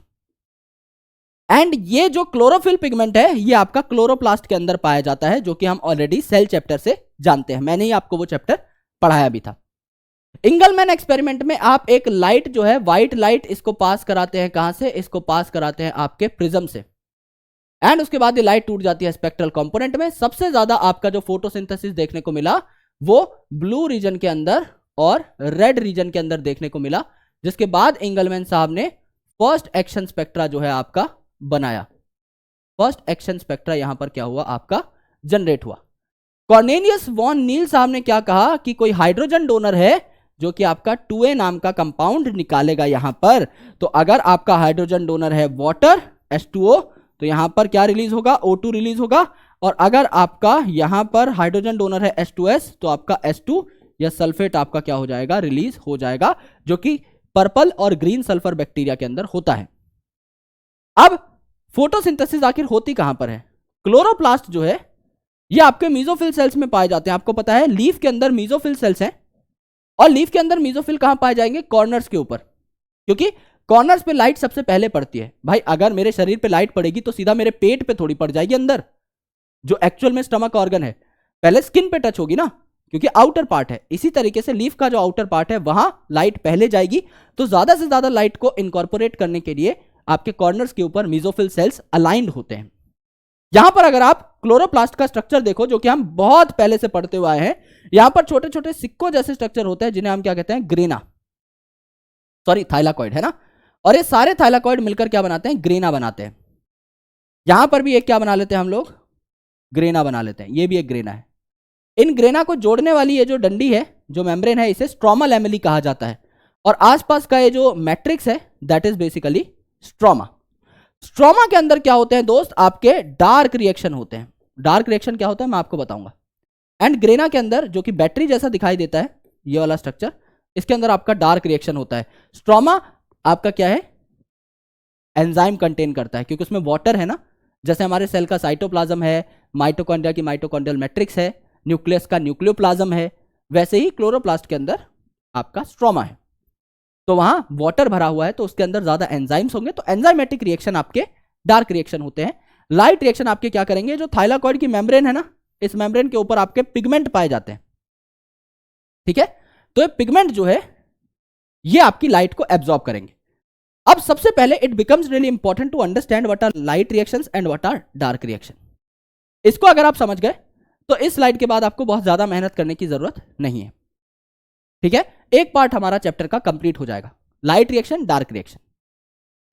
एंड ये जो क्लोरोफिल पिगमेंट है ये आपका क्लोरोप्लास्ट के अंदर पाया जाता है, जो कि हम ऑलरेडी सेल चैप्टर से जानते हैं, मैंने ही आपको वो चैप्टर पढ़ाया भी था। इंगलमैन एक्सपेरिमेंट में आप एक लाइट जो है व्हाइट लाइट, इसको पास कराते हैं कहां से, इसको पास कराते हैं आपके प्रिज्म से, एंड उसके बाद ये लाइट टूट जाती है स्पेक्ट्रल कंपोनेंट में। सबसे ज्यादा आपका जो फोटोसिंथेसिस देखने को मिला वो ब्लू रीजन के अंदर और रेड रीजन के अंदर देखने को मिला, जिसके बाद इंगलमैन साहब ने फर्स्ट एक्शन स्पेक्ट्रा जो है आपका बनाया। फर्स्ट एक्शन स्पेक्ट्रा यहां पर क्या हुआ, आपका जनरेट हुआ। कॉर्नेलियस वॉन नील साहब ने क्या कहा कि कोई हाइड्रोजन डोनर है जो कि आपका 2A नाम का कंपाउंड निकालेगा यहां पर, तो अगर आपका हाइड्रोजन डोनर है वाटर H2O तो यहां पर क्या रिलीज होगा, O2 रिलीज होगा, और अगर आपका यहां पर हाइड्रोजन डोनर है H2S तो आपका H2 या सल्फेट आपका क्या हो जाएगा, रिलीज हो जाएगा, जो कि पर्पल और ग्रीन सल्फर बैक्टीरिया के अंदर होता है। अब फोटोसिंथेसिस आखिर होती कहां पर है, क्लोरोप्लास्ट जो है ये आपके मीजोफिल सेल्स में पाए जाते हैं। आपको पता है लीफ के अंदर मीजोफिल सेल्स हैं, और लीफ के अंदर मीजोफिल कहां पाए जाएंगे, कॉर्नर्स के ऊपर, क्योंकि कॉर्नर्स पे लाइट सबसे पहले पड़ती है। भाई अगर मेरे शरीर पे लाइट पड़ेगी तो सीधा मेरे पेट पे थोड़ी पड़ जाएगी अंदर, जो एक्चुअल में स्टमक ऑर्गन है, पहले स्किन पे टच होगी ना, क्योंकि आउटर पार्ट है। इसी तरीके से लीफ का जो आउटर पार्ट है वहां लाइट पहले जाएगी, तो ज्यादा से ज्यादा लाइट को इनकॉर्पोरेट करने के लिए आपके कॉर्नर्स के ऊपर मीजोफिल सेल्स अलाइंड होते हैं। यहां पर अगर आप क्लोरोप्लास्ट का स्ट्रक्चर देखो जो कि हम बहुत पहले से पढ़ते हुए आए हैं, यहां पर छोटे छोटे सिक्कों जैसे स्ट्रक्चर होते हैं जिन्हें हम क्या कहते हैं, ग्रेना, सॉरी थाइलाकॉइड है ना, और ये सारे थाइलाकॉइड मिलकर क्या बनाते हैं, ग्रेना बनाते हैं। यहां पर भी एक क्या बना लेते हैं हम लोग, ग्रेना बना लेते हैं, ये भी एक ग्रेना है। इन ग्रेना को जोड़ने वाली ये जो डंडी है, जो मेम्ब्रेन है, इसे स्ट्रोमा लैमेली कहा जाता है, और आसपास का ये जो मैट्रिक्स है that is basically stroma. Stroma के अंदर क्या होते हैं दोस्त, आपके डार्क रिएक्शन होते हैं। डार्क रिएक्शन क्या होता है मैं आपको बताऊंगा। एंड ग्रेना के अंदर जो कि बैटरी जैसा दिखाई देता है, ये वाला स्ट्रक्चर, इसके अंदर आपका डार्क रिएक्शन होता है। स्ट्रोमा आपका क्या है, एंजाइम कंटेन करता है, क्योंकि उसमें वाटर है ना, जैसे हमारे सेल का साइटोप्लाज्म है, माइटोकॉन्ड्रिया की माइटोकॉन्ड्रियल मैट्रिक्स है, न्यूक्लियस का न्यूक्लियोप्लाज्म है, वैसे ही क्लोरोप्लास्ट के अंदर आपका स्ट्रोमा है। तो वहां वाटर भरा हुआ है तो उसके अंदर ज्यादा एंजाइम्स होंगे, तो एंजाइमेटिक रिएक्शन आपके डार्क रिएक्शन होते हैं। लाइट रिएक्शन आपके क्या करेंगे, जो थाइलाकॉइड की मेम्ब्रेन है ना, इस मेम्ब्रेन के ऊपर आपके पिगमेंट पाए जाते हैं, ठीक है। तो ये पिगमेंट जो है ये आपकी लाइट को एब्जॉर्ब करेंगे। अब सबसे पहले it becomes really important to understand what are light reactions and what are dark reaction. इसको अगर आप समझ गए तो इस स्लाइड के बाद आपको बहुत ज्यादा मेहनत करने की जरूरत नहीं है, ठीक है। एक पार्ट हमारा चैप्टर का कंप्लीट हो जाएगा, light reaction, dark reaction.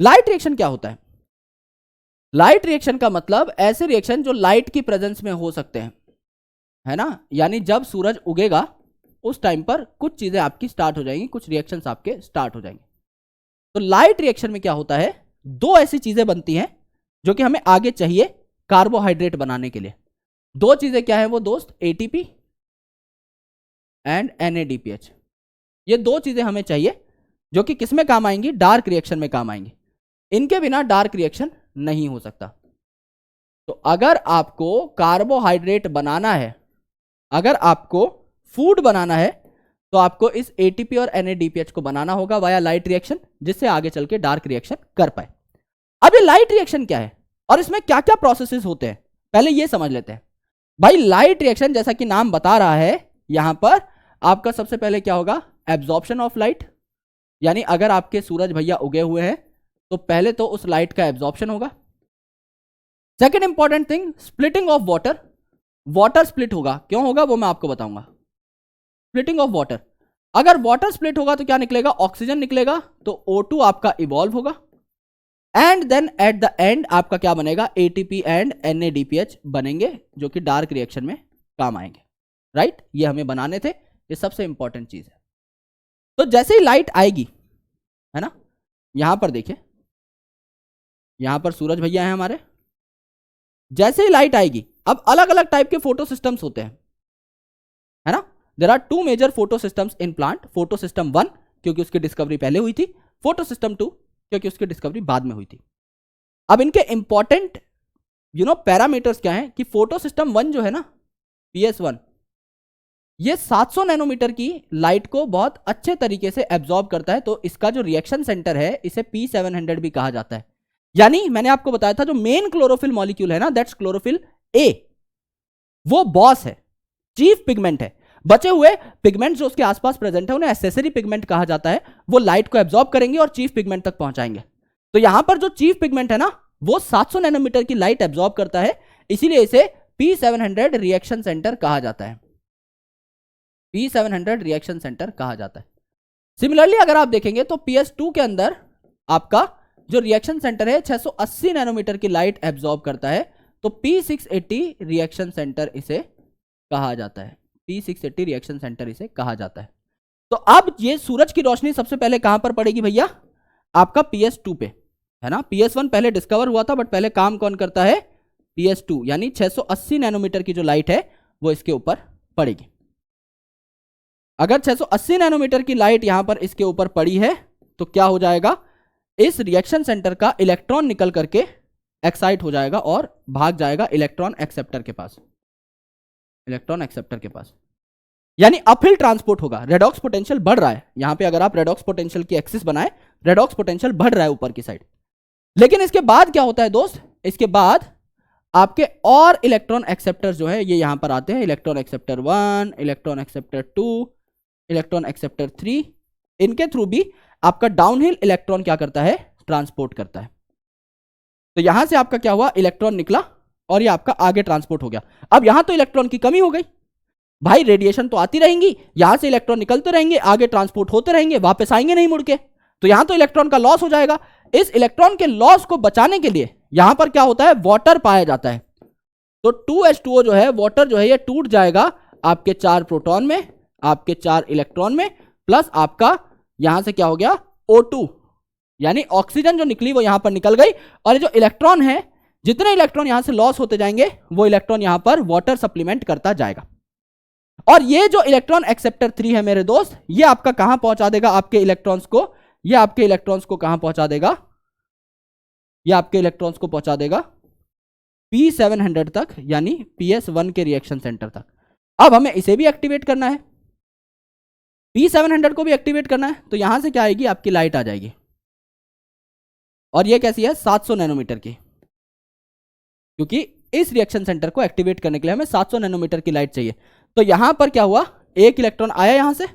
Light reaction क्या होता है, लाइट रिएक्शन का मतलब ऐसे रिएक्शन जो लाइट की प्रेजेंस में हो सकते हैं, है ना, यानी जब सूरज उगेगा उस टाइम पर कुछ चीजें आपकी स्टार्ट हो जाएंगी, कुछ रिएक्शंस आपके स्टार्ट हो जाएंगे। तो लाइट रिएक्शन में क्या होता है, दो ऐसी चीजें बनती हैं जो कि हमें आगे चाहिए कार्बोहाइड्रेट बनाने के लिए। दो चीजें क्या है वो दोस्त, एटीपी एंड NADPH। ये दो चीजें हमें चाहिए जो कि किस में काम आएंगी, डार्क रिएक्शन में काम आएंगी। इनके बिना डार्क रिएक्शन नहीं हो सकता। तो अगर आपको कार्बोहाइड्रेट बनाना है, अगर आपको फूड बनाना है, तो आपको इस एटीपी और NADPH को बनाना होगा वाया लाइट रिएक्शन, जिससे आगे चल के डार्क रिएक्शन कर पाए। अब ये लाइट रिएक्शन क्या है और इसमें क्या क्या प्रोसेसेस होते हैं, पहले ये समझ लेते हैं। भाई लाइट रिएक्शन जैसा कि नाम बता रहा है, यहां पर आपका सबसे पहले क्या होगा, एब्जॉर्प्शन ऑफ लाइट, यानी अगर आपके सूरज भैया उगे हुए हैं तो पहले तो उस लाइट का एब्जॉर्प्शन होगा। Second important thing, splitting of water, water split होगा, क्यों होगा वो मैं आपको बताऊंगा। स्प्लिटिंग ऑफ वाटर, अगर वाटर स्प्लिट होगा तो क्या निकलेगा, ऑक्सीजन निकलेगा, तो O2 आपका इवॉल्व होगा, and then at the end आपका क्या बनेगा, ATP एंड NADPH बनेंगे, जो कि डार्क रिएक्शन में काम आएंगे। राइट, ये हमें बनाने थे, ये सबसे इंपॉर्टेंट चीज है। तो जैसे ही लाइट आएगी, है ना, यहां पर देखिए, यहां पर सूरज भैया हैं हमारे, जैसे ही लाइट आएगी, अब अलग अलग टाइप के फोटो सिस्टम्स होते हैं, है ना। There are 2 major photo systems in plant, photo system 1 क्योंकि उसकी डिस्कवरी पहले हुई थी, फोटो सिस्टम 2 क्योंकि उसकी डिस्कवरी बाद में हुई थी। अब इनके इंपॉर्टेंट पैरामीटर्स क्या हैं कि फोटो सिस्टम 1 जो है ना, PS1, ये 700 नैनोमीटर की लाइट को बहुत अच्छे तरीके से एब्जॉर्ब करता है, तो इसका जो रिएक्शन सेंटर है इसे P700 भी कहा जाता है। यानी मैंने आपको बताया था जो मेन क्लोरोफिल मॉलिक्यूल है ना, दैट्स क्लोरोफिल A, वो बॉस है, चीफ पिगमेंट है। बचे हुए पिगमेंट जो उसके आसपास प्रेजेंट है उन्हें एक्सेसरी पिगमेंट कहा जाता है, वो लाइट को एब्जॉर्ब करेंगे और चीफ पिगमेंट तक पहुंचाएंगे। तो यहां पर जो चीफ पिगमेंट है ना, वो 700 नैनोमीटर की लाइट एब्जॉर्ब करता है, इसीलिए इसे P700 रिएक्शन सेंटर कहा जाता है, P700 रिएक्शन सेंटर कहा जाता है। सिमिलरली अगर आप देखेंगे तो PS2 के अंदर आपका जो रिएक्शन सेंटर है 680 नैनोमीटर की लाइट एब्जॉर्ब करता है, तो P680 रिएक्शन सेंटर इसे कहा जाता है, P680 रिएक्शन सेंटर इसे कहा जाता है। तो अब ये सूरज की रोशनी सबसे पहले कहां पर पड़ेगी भैया, आपका PS2 पे, है ना। PS1 पहले डिस्कवर हुआ था, बट पहले काम कौन करता है, PS2, यानी 680 नैनोमीटर की जो लाइट है वो इसके ऊपर पड़ेगी। अगर 680 नैनोमीटर की लाइट यहां पर इसके ऊपर पड़ी है तो क्या हो जाएगा, इस रिएक्शन सेंटर का इलेक्ट्रॉन निकल करके एक्साइट हो जाएगा और भाग जाएगा इलेक्ट्रॉन एक्सेप्टर के पास, इलेक्ट्रॉन एक्सेप्टर के पास, यानी अपहिल ट्रांसपोर्ट होगा। रेडॉक्स पोटेंशियल बढ़ रहा है यहां पे, अगर आप रेडॉक्स पोटेंशियल की एक्सिस बनाए, रेडॉक्स पोटेंशियल बढ़ रहा है ऊपर की साइड। लेकिन इसके बाद क्या होता है दोस्त, इसके बाद आपके और इलेक्ट्रॉन एक्सेप्टर जो है ये यहां पर आते हैं, electron acceptor 1, electron acceptor 2, electron acceptor 3, इनके थ्रू भी आपका डाउनहिल इलेक्ट्रॉन क्या करता है, ट्रांसपोर्ट करता है। तो यहां से आपका क्या हुआ, इलेक्ट्रॉन निकला और ये आपका आगे ट्रांसपोर्ट हो गया। अब यहां तो इलेक्ट्रॉन की कमी हो गई भाई, रेडिएशन तो आती रहेंगी, यहां से इलेक्ट्रॉन निकलते रहेंगे, आगे ट्रांसपोर्ट होते रहेंगे, वापस आएंगे नहीं मुड़ के, तो यहां तो इलेक्ट्रॉन का लॉस हो जाएगा। इस इलेक्ट्रॉन के लॉस को बचाने के लिए यहां पर क्या होता है, वाटर पाया जाता है। तो 2H2O जो है, वाटर जो है ये टूट जाएगा आपके 4 प्रोटॉन में, आपके 4 इलेक्ट्रॉन में, प्लस आपका यहां से क्या हो गया, O2, यानी ऑक्सीजन जो निकली वो यहां पर निकल गई, और ये जो इलेक्ट्रॉन है, जितने इलेक्ट्रॉन यहां से लॉस होते जाएंगे वो इलेक्ट्रॉन यहां पर वाटर सप्लीमेंट करता जाएगा। और ये जो इलेक्ट्रॉन एक्सेप्टर 3 है मेरे दोस्त, ये आपका कहां पहुंचा देगा आपके इलेक्ट्रॉन्स को, ये आपके इलेक्ट्रॉन्स को कहां पहुंचा देगा, ये आपके इलेक्ट्रॉन्स को पहुंचा देगा P700 तक, यानी PS1 के रिएक्शन सेंटर तक। अब हमें इसे भी एक्टिवेट करना है, P700 को भी एक्टिवेट करना है, तो यहां से क्या आएगी, आपकी लाइट आ जाएगी, और ये कैसी है, 700 नैनोमीटर की, क्योंकि इस रिएक्शन सेंटर को एक्टिवेट करने के लिए हमें 700 नैनोमीटर की लाइट चाहिए। तो यहां पर क्या हुआ, एक इलेक्ट्रॉन आया यहां से,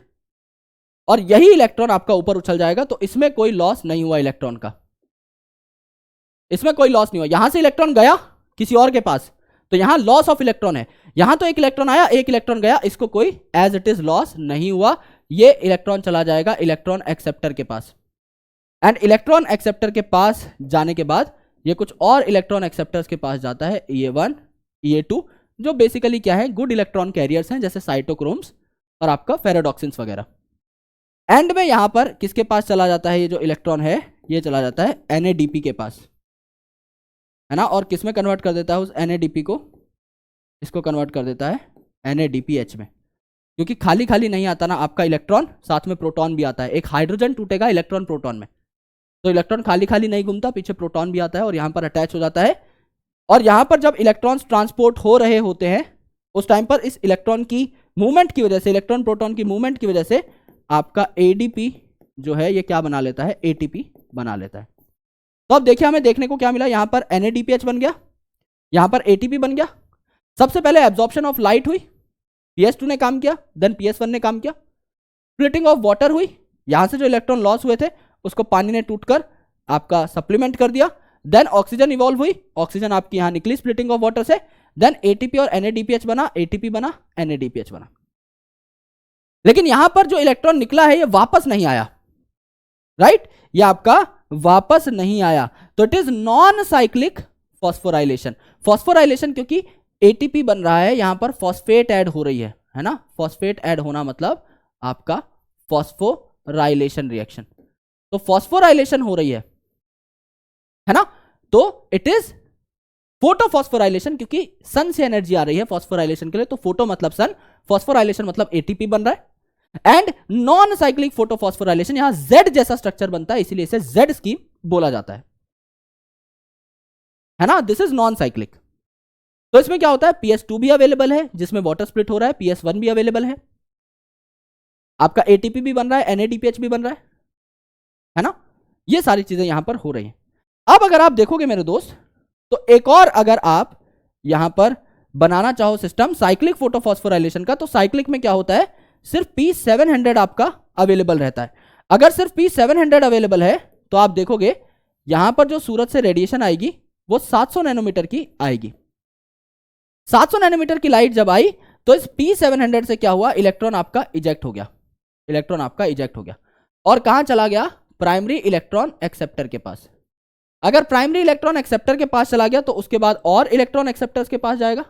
और यही इलेक्ट्रॉन आपका ऊपर उछल जाएगा, तो इसमें कोई लॉस नहीं हुआ इलेक्ट्रॉन का, इसमें कोई लॉस नहीं हुआ। यहां से इलेक्ट्रॉन गया किसी और के पास, तो यहां लॉस ऑफ इलेक्ट्रॉन है, यहां तो एक इलेक्ट्रॉन आया, एक इलेक्ट्रॉन गया, इसको कोई एज इट इज लॉस नहीं हुआ, ये इलेक्ट्रॉन चला जाएगा इलेक्ट्रॉन एक्सेप्टर के पास। एंड इलेक्ट्रॉन एक्सेप्टर के पास जाने के बाद ये कुछ और इलेक्ट्रॉन एक्सेप्टर्स के पास जाता है, EA1, EA2, जो बेसिकली क्या है, गुड इलेक्ट्रॉन कैरियर्स हैं, जैसे साइटोक्रोम्स और आपका फेराडॉक्सिन्स वगैरह। एंड में यहां पर किसके पास चला जाता है, ये जो इलेक्ट्रॉन है ये चला जाता है NADP के पास, है ना, और किस में कन्वर्ट कर देता है उस NADP को, इसको कन्वर्ट कर देता है NADPH में, क्योंकि खाली खाली नहीं आता ना आपका इलेक्ट्रॉन, साथ में प्रोटॉन भी आता है, एक हाइड्रोजन टूटेगा इलेक्ट्रॉन प्रोटॉन में, तो इलेक्ट्रॉन खाली खाली नहीं घूमता, पीछे प्रोटॉन भी आता है और यहां पर अटैच हो जाता है। और यहां पर जब इलेक्ट्रॉन्स ट्रांसपोर्ट हो रहे होते हैं उस टाइम पर इस इलेक्ट्रॉन की मूवमेंट की वजह से, इलेक्ट्रॉन प्रोटॉन की मूवमेंट की वजह से आपका एडीपी जो है ये क्या बना लेता है, एटीपी बना लेता है। तो अब देखिए हमें देखने को क्या मिला, यहां पर NADPH बन गया, यहां पर ATP बन गया। सबसे पहले एब्जॉर्प्शन ऑफ लाइट हुई, PS2 ने काम किया, देन PS1 ने काम किया। स्प्लिटिंग ऑफ वाटर हुई, यहां से जो इलेक्ट्रॉन लॉस हुए थे उसको पानी ने टूटकर आपका सप्लीमेंट कर दिया। देन ऑक्सीजन इवॉल्व हुई, ऑक्सीजन आपकी यहां निकली स्प्लिटिंग ऑफ वाटर से, देन ATP और NADPH बना, ATP बना, NADPH बना। लेकिन यहां पर जो इलेक्ट्रॉन निकला है ये वापस नहीं आया, राइट, ये आपका वापस नहीं आया, तो it is non cyclic phosphorylation. Phosphorylation क्योंकि एटीपी बन रहा है, यहां पर फॉस्फेट ऐड हो रही है ना, फॉस्फेट ऐड होना मतलब आपका फॉस्फोराइलेशन रिएक्शन, तो फॉस्फोराइलेशन हो रही है ना, तो इट इज फोटोफॉस्फोराइलेशन, क्योंकि सन से एनर्जी आ रही है फॉस्फोराइलेशन के लिए, तो फोटो मतलब सन, फॉस्फोराइलेशन मतलब एटीपी बन रहा है। एंड नॉन साइक्लिक फोटोफॉस्फोराइलेशन, यहां Z जैसा स्ट्रक्चर बनता है, इसीलिए इसे Z स्कीम बोला जाता है ना, दिस इज नॉन साइक्लिक। तो इसमें क्या होता है, PS2 भी अवेलेबल है जिसमें वाटर स्प्लिट हो रहा है, PS1 भी अवेलेबल है, आपका ATP भी बन रहा है, NADPH भी बन रहा है ना, ये सारी चीजें यहां पर हो रही हैं। अब अगर आप देखोगे मेरे दोस्त, तो एक और अगर आप यहां पर बनाना चाहो सिस्टम साइक्लिक फोटोफॉस्फोराइलेशन का, तो साइक्लिक में क्या होता है, सिर्फ P700 आपका अवेलेबल रहता है। अगर सिर्फ P700 अवेलेबल है तो आप देखोगे यहां पर जो सूरज से रेडिएशन आएगी वो 700 नैनोमीटर की आएगी। 700 नैनोमीटर की लाइट जब आई तो इस P700 से क्या हुआ, इलेक्ट्रॉन आपका इजेक्ट हो गया, इलेक्ट्रॉन आपका इजेक्ट हो गया और कहां चला गया, प्राइमरी इलेक्ट्रॉन एक्सेप्टर के पास। अगर प्राइमरी इलेक्ट्रॉन एक्सेप्टर के पास चला गया तो उसके बाद और इलेक्ट्रॉन एक्सेप्टर्स के पास जाएगा,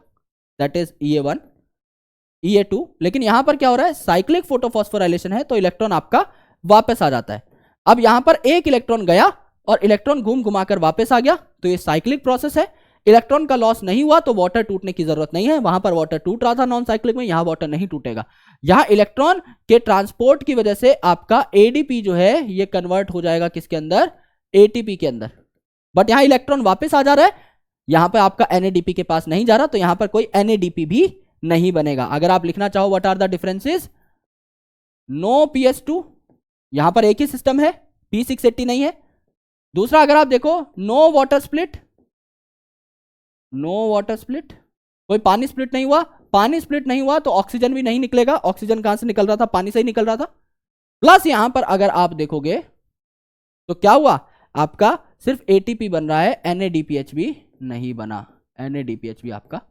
दैट इज EA1 EA2। लेकिन यहां पर क्या हो रहा है, साइक्लिक फोटोफॉस्फोराइलेशन है तो इलेक्ट्रॉन आपका वापस आ जाता है। अब यहां पर एक इलेक्ट्रॉन गया और इलेक्ट्रॉन घूम घुमाकर वापस आ गया, तो ये साइक्लिक प्रोसेस है। इलेक्ट्रॉन का लॉस नहीं हुआ तो वाटर टूटने की जरूरत नहीं है, वहां पर वाटर टूट रहा था नॉन साइक्लिक में, यहां वाटर नहीं टूटेगा। यहां इलेक्ट्रॉन के ट्रांसपोर्ट की वजह से आपका एडीपी जो है ये कन्वर्ट हो जाएगा किसके अंदर, एटीपी के अंदर। बट यहां इलेक्ट्रॉन वापस आ जा रहा है, यहां पर आपका NADP के पास नहीं जा रहा, तो यहां पर कोई NADP भी नहीं बनेगा। अगर आप लिखना चाहो what are the differences, no PS2, यहां पर एक ही सिस्टम है, P680 नहीं है। दूसरा अगर आप देखो no water split, no water split, कोई पानी स्प्लिट नहीं हुआ, पानी स्प्लिट नहीं हुआ तो ऑक्सीजन भी नहीं निकलेगा, ऑक्सीजन कहां से निकल रहा था, पानी से ही निकल रहा था। प्लस यहां पर अगर आप देखोगे तो क्या हुआ, आपका सिर्फ ATP बन रहा है, NADPH भी नहीं बना, NADPH भी आपका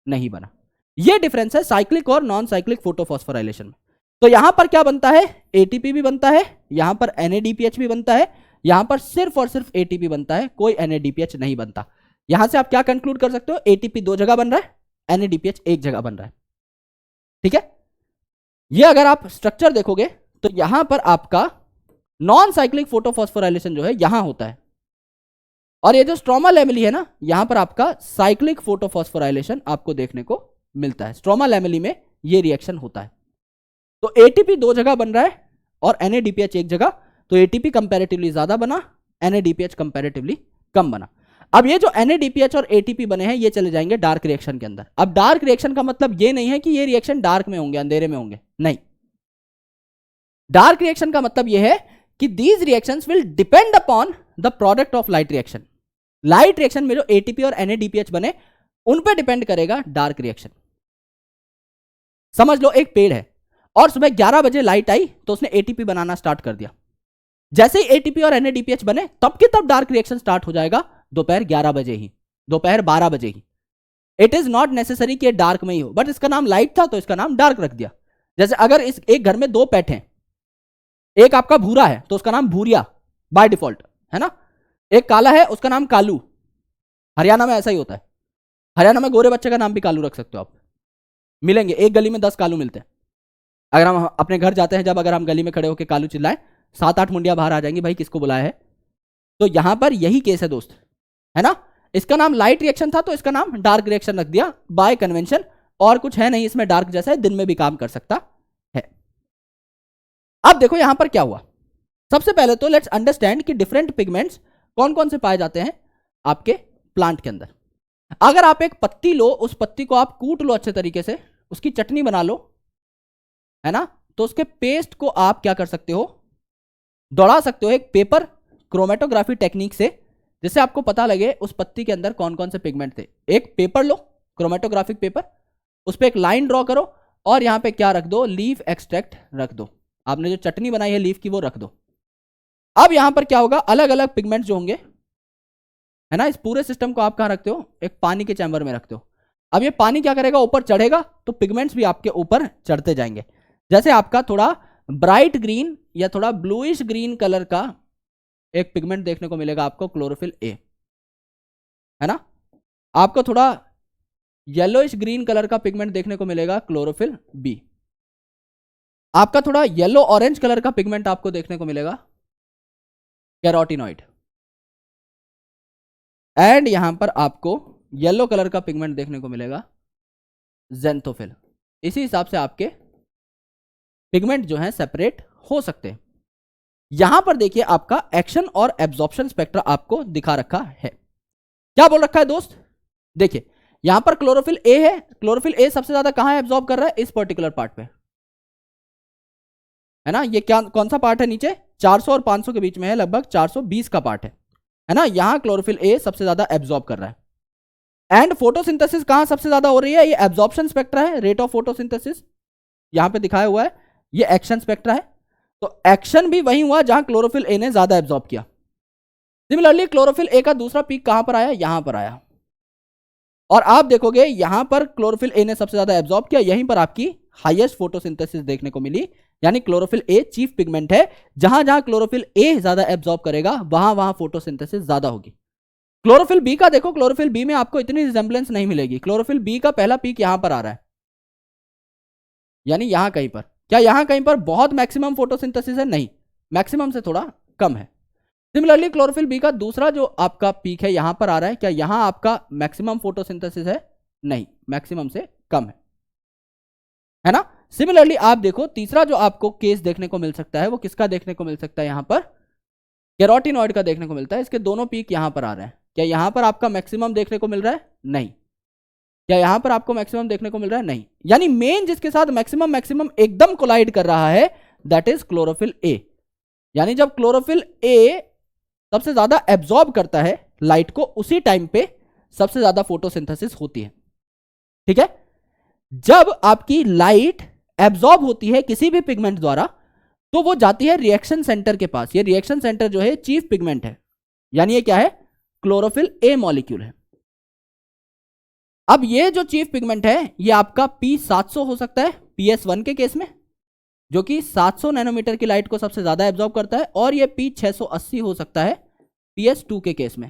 नहीं बना। ये डिफरेंस है साइक्लिक और नॉन साइक्लिक फोटोफॉस्फोराइलेशन में। तो यहां पर क्या बनता है, ATP भी बनता है, यहां पर NADPH भी बनता है, यहां पर सिर्फ और सिर्फ ATP बनता है, कोई NADPH नहीं बनता। यहां से आप क्या कंक्लूड कर सकते हो, ATP 2 जगह बन रहा है, NADPH 1 जगह बन रहा है, ठीक है। ये अगर आप स्ट्रक्चर देखोगे तो यहां पर आपका नॉन साइक्लिक फोटोफॉस्फोराइलेशन जो है यहां होता है, और ये जो स्ट्रोमा लैमेली है ना, यहां पर आपका साइक्लिक फोटोफॉस्फोराइलेशन आपको देखने को मिलता है। स्ट्रोमा लैमेली में ये रिएक्शन होता है। तो ATP 2 जगह बन रहा है और NADPH 1 जगह, तो ATP कंपैरेटिवली ज्यादा बना, NADPH कंपैरेटिवली कम बना। अब ये जो NADPH और ATP बने हैं ये चले जाएंगे डार्क रिएक्शन के अंदर। अब डार्क रिएक्शन का मतलब ये नहीं है कि ये रिएक्शन डार्क में होंगे, अंधेरे में होंगे, नहीं। डार्क रिएक्शन का मतलब ये है कि these reactions will depend upon the product of light reaction. Light reaction में जो ATP और NADPH बने उन पे डिपेंड करेगा डार्क रिएक्शन। समझ लो एक पेड़ है और सुबह 11 बजे लाइट आई तो उसने ATP बनाना स्टार्ट कर दिया। जैसे ही ATP और NADPH बने तब के तब डार्क रिएक्शन स्टार्ट हो जाएगा, दोपहर 11 बजे ही, दोपहर 12 बजे ही। इट इज नॉट नेसेसरी कि डार्क में ही हो, बट इसका नाम लाइट था तो इसका नाम डार्क रख दिया। जैसे अगर इस एक घर में 2 पेट हैं, एक आपका भूरा है तो उसका नाम भूरिया बाय डिफॉल्ट, है ना, एक काला है उसका नाम कालू। हरियाणा में ऐसा ही होता है, हरियाणा में गोरे बच्चे का नाम भी कालू रख सकते हो आप। मिलेंगे एक गली में 10 कालू मिलते हैं। अगर हम अपने घर जाते हैं, जब अगर हम गली में खड़े होकर कालू चिल्लाएं, 7-8 मुंडिया बाहर आ जाएंगी, भाई किसको बुलाया है। तो यहां पर यही केस है दोस्त, है ना। इसका नाम लाइट रिएक्शन था तो इसका नाम डार्क रिएक्शन रख दिया बाय कन्वेंशन, और कुछ है नहीं इसमें डार्क जैसा है, दिन में भी काम कर सकता है। अब देखो यहां पर क्या हुआ। सबसे पहले तो लेट्स अंडरस्टैंड कि डिफरेंट पिगमेंट्स कौन कौन से पाए जाते हैं आपके प्लांट के अंदर। अगर आप एक पत्ती लो, उस पत्ती को आप कूट लो अच्छे तरीके से, उसकी चटनी बना लो, है ना, तो उसके पेस्ट को आप क्या कर सकते हो, दौड़ा सकते हो एक पेपर क्रोमेटोग्राफी टेक्निक से, जिससे आपको पता लगे उस पत्ती के अंदर कौन कौन से पिगमेंट थे। एक पेपर लो, क्रोमेटोग्राफिक पेपर, उस पर एक लाइन ड्रॉ करो और यहां पे क्या रख दो, लीफ एक्सट्रैक्ट रख दो। आपने जो चटनी बनाई है लीफ की वो रख दो। अब यहां पर क्या होगा, अलग अलग पिगमेंट जो होंगे, है ना, इस पूरे सिस्टम को आप कहां रखते हो, एक पानी के चैम्बर में रखते हो। अब ये पानी क्या करेगा, ऊपर चढ़ेगा तो पिगमेंट्स भी आपके ऊपर चढ़ते जाएंगे। जैसे आपका थोड़ा ब्राइट ग्रीन या थोड़ा ब्लूइश ग्रीन कलर का एक पिगमेंट देखने को मिलेगा आपको, क्लोरोफिल ए, है ना। आपको थोड़ा येलोइश ग्रीन कलर का पिगमेंट देखने को मिलेगा, क्लोरोफिल बी। आपका थोड़ा येलो ऑरेंज कलर का पिगमेंट आपको देखने को मिलेगा, कैरोटिनॉइड। एंड यहां पर आपको येलो कलर का पिगमेंट देखने को मिलेगा, ज़ेंथोफिल। इसी हिसाब से आपके पिगमेंट जो है सेपरेट हो सकते हैं। यहां पर देखिए आपका एक्शन और एब्जॉर्प्शन स्पेक्ट्रा आपको दिखा रखा है। क्या बोल रखा है दोस्त, देखिए यहां पर क्लोरोफिल ए है, क्लोरोफिल ए सबसे ज्यादा कहां एब्जॉर्ब कर रहा है, इस पर्टिकुलर पार्ट पे, है ना। ये क्या, कौन सा पार्ट है नीचे, 400 और 500 के बीच में है, लगभग 420 का पार्ट है ना। यहां क्लोरोफिल ए सबसे ज्यादा एब्जॉर्ब कर रहा है। एंड फोटोसिंथेसिस कहां सबसे ज्यादा हो रही है, ये एब्जॉर्प्शन स्पेक्ट्रा है, रेट ऑफ फोटोसिंथेसिस यहां पे दिखाया हुआ है, ये एक्शन स्पेक्ट्रा है। तो एक्शन भी वही हुआ जहां क्लोरोफिल ए ने ज्यादा एब्जॉर्ब किया। सिमिलरली क्लोरोफिल ए का दूसरा पीक कहां पर आया, यहां पर आया, और आप देखोगे यहां पर क्लोरोफिल ए ने सबसे ज्यादा एब्जॉर्ब किया, यहीं पर आपकी हाईएस्ट फोटोसिंथेसिस देखने को मिली। यानी क्लोरोफिल ए चीफ पिगमेंट है, जहां जहां क्लोरोफिल ए ज्यादा एब्जॉर्ब करेगा वहां वहां फोटोसिंथेसिस ज्यादा होगी। क्लोरोफिल बी का देखो, क्लोरोफिल बी में आपको इतनी रिजेंबलेंस नहीं मिलेगी। क्लोरोफिल बी का पहला पीक यहां पर आ रहा है, यानी यहां कहीं पर। क्या यहां कहीं पर बहुत मैक्सिमम फोटोसिंथेसिस है, नहीं, मैक्सिमम से थोड़ा कम है। सिमिलरली क्लोरोफिल बी का दूसरा जो आपका पीक है यहां पर आ रहा है, क्या यहां आपका मैक्सिमम फोटोसिंथेसिस है, नहीं, मैक्सिमम से कम है ना। सिमिलरली आप देखो तीसरा जो आपको केस देखने को मिल सकता है वो किसका देखने को मिल सकता है, यहां पर कैरोटिनॉइड का देखने को मिलता है। इसके दोनों पीक यहां पर आ रहे हैं। क्या यहां पर आपका मैक्सिमम देखने को मिल रहा है, नहीं। क्या यहां पर आपको मैक्सिमम देखने को मिल रहा है, नहीं। यानी मेन जिसके साथ मैक्सिमम एकदम कोलाइड कर रहा है दैट इज क्लोरोफिल ए। यानी जब क्लोरोफिल ए सबसे ज्यादा एब्जॉर्ब करता है लाइट को, उसी टाइम पे सबसे ज्यादा फोटोसिंथेसिस होती है, ठीक है। जब आपकी लाइट एब्जॉर्ब होती है किसी भी पिगमेंट द्वारा तो वो जाती है रिएक्शन सेंटर के पास। ये रिएक्शन सेंटर जो है चीफ पिगमेंट है, यानी ये क्या है, क्लोरोफिल ए मॉलिक्यूल है। अब ये जो चीफ पिगमेंट है ये आपका P700 हो सकता है PS1 के केस में, जो कि 700 नैनोमीटर की लाइट को सबसे ज्यादा एब्जॉर्ब करता है, और ये P680 हो सकता है PS2 के केस में,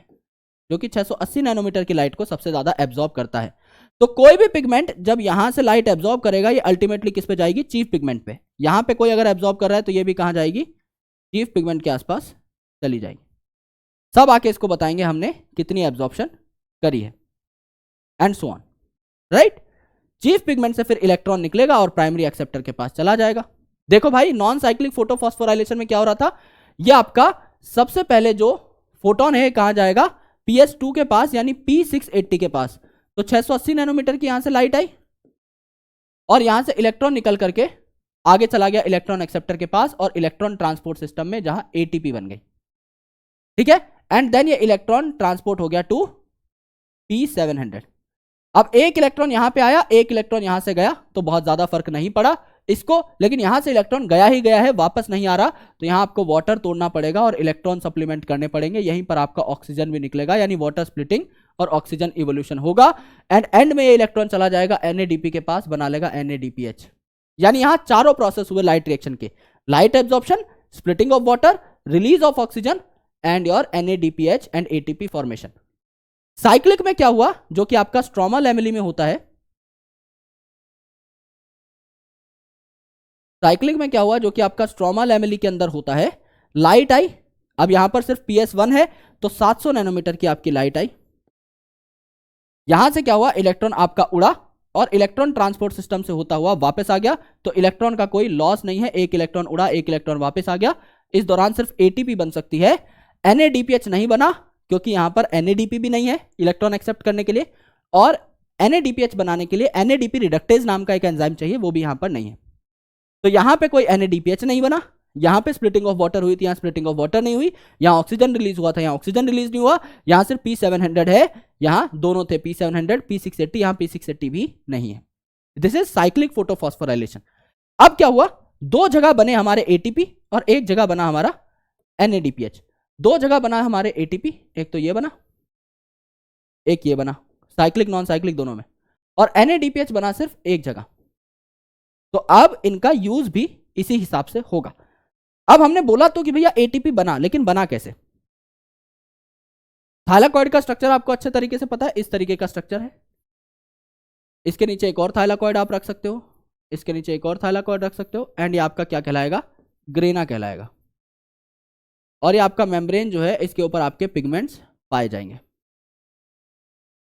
जो कि 680 नैनोमीटर की लाइट को सबसे ज्यादा एब्जॉर्ब करता है। तो कोई भी पिगमेंट जब यहां से लाइट एब्जॉर्ब करेगा ये अल्टीमेटली किस पे जाएगी, चीफ पिगमेंट पे। यहां पे कोई अगर एब्जॉर्ब कर रहा है तो ये भी कहां जाएगी, चीफ पिगमेंट के आसपास चली जाएगी। सब आके इसको बताएंगे हमने कितनी एब्जॉर्प्शन करी है, and so on, right. Chief pigment से फिर इलेक्ट्रॉन निकलेगा और प्राइमरी एक्सेप्टर के पास चला जाएगा। देखो भाई, नॉन साइक्लिक फोटोफॉस्फोराइलेशन में क्या हो रहा था, ये आपका सबसे पहले जो फोटोन है कहां जाएगा, PS2 के पास, यानी P680 के पास। तो 680 नैनोमीटर की यहां से लाइट आई और यहां से इलेक्ट्रॉन निकल करके आगे चला गया इलेक्ट्रॉन एक्सेप्टर के पास और इलेक्ट्रॉन ट्रांसपोर्ट सिस्टम में, जहां ATP बन गई, ठीक है। एंड देन ये इलेक्ट्रॉन ट्रांसपोर्ट हो गया टू P700। अब एक इलेक्ट्रॉन यहां पे आया, एक इलेक्ट्रॉन यहां से गया, तो बहुत ज्यादा फर्क नहीं पड़ा इसको, लेकिन यहां से इलेक्ट्रॉन गया ही गया है, वापस नहीं आ रहा, तो यहां आपको वाटर तोड़ना पड़ेगा और इलेक्ट्रॉन सप्लीमेंट करने पड़ेंगे। यहीं पर आपका ऑक्सीजन भी निकलेगा, यानी वाटर स्प्लिटिंग और ऑक्सीजन इवोल्यूशन होगा। एंड एंड में ये इलेक्ट्रॉन चला जाएगा NADP के पास, बना लेगा NADPH। यानी यहां चारों प्रोसेस हुए लाइट रिएक्शन के, light absorption, splitting of water, release of oxygen and your NADPH and ATP formation. Cyclic में क्या हुआ, जो कि आपका स्ट्रोमा लैमेली में होता है, साइक्लिक में क्या हुआ जो कि आपका स्ट्रोमा लैमेली के अंदर होता है, लाइट आई। अब यहां पर सिर्फ PS1 है तो 700 नैनोमीटर की आपकी लाइट आई। यहां से क्या हुआ, इलेक्ट्रॉन आपका उड़ा और इलेक्ट्रॉन ट्रांसपोर्ट सिस्टम से होता हुआ वापस आ गया। तो इलेक्ट्रॉन का कोई लॉस नहीं है, एक इलेक्ट्रॉन उड़ा, एक इलेक्ट्रॉन वापस आ गया। इस दौरान सिर्फ ATP बन सकती है, NADPH नहीं बना, क्योंकि यहां पर NADP भी नहीं है इलेक्ट्रॉन एक्सेप्ट करने के लिए, और NADPH बनाने के लिए NADP रिडक्टेज नाम का एक एंजाइम चाहिए, वो भी यहां पर नहीं है। तो यहां पे कोई NADPH नहीं बना, यहां पे स्प्लिटिंग ऑफ वाटर हुई थी, यहां स्प्लिटिंग ऑफ वाटर नहीं हुई, यहां ऑक्सीजन रिलीज हुआ था, यहां ऑक्सीजन रिलीज नहीं हुआ, यहां सिर्फ P700 है, यहां दोनों थे P700 P680, यहां P680 भी नहीं है। This is cyclic photophosphorylation. अब क्या हुआ, दो जगह बने हमारे ATP और एक जगह बना हमारा NADPH। दो जगह बना हमारे ATP, एक तो ये बना, एक ये बना, साइक्लिक नॉन साइक्लिक दोनों में, और NADPH बना सिर्फ एक जगह। तो अब इनका यूज भी इसी हिसाब से होगा। अब हमने बोला तो कि भैया ATP बना, लेकिन बना कैसे? थाइलाकॉइड का स्ट्रक्चर आपको अच्छे तरीके से पता है, इस तरीके का स्ट्रक्चर है। इसके नीचे एक और थाइलाकॉइड आप रख सकते हो, इसके नीचे एक और थाइलाकॉइड रख सकते हो, एंड ये आपका क्या कहलाएगा? ग्रेना कहलाएगा। और ये आपका मेम्ब्रेन जो है, इसके ऊपर आपके पिगमेंट्स पाए जाएंगे।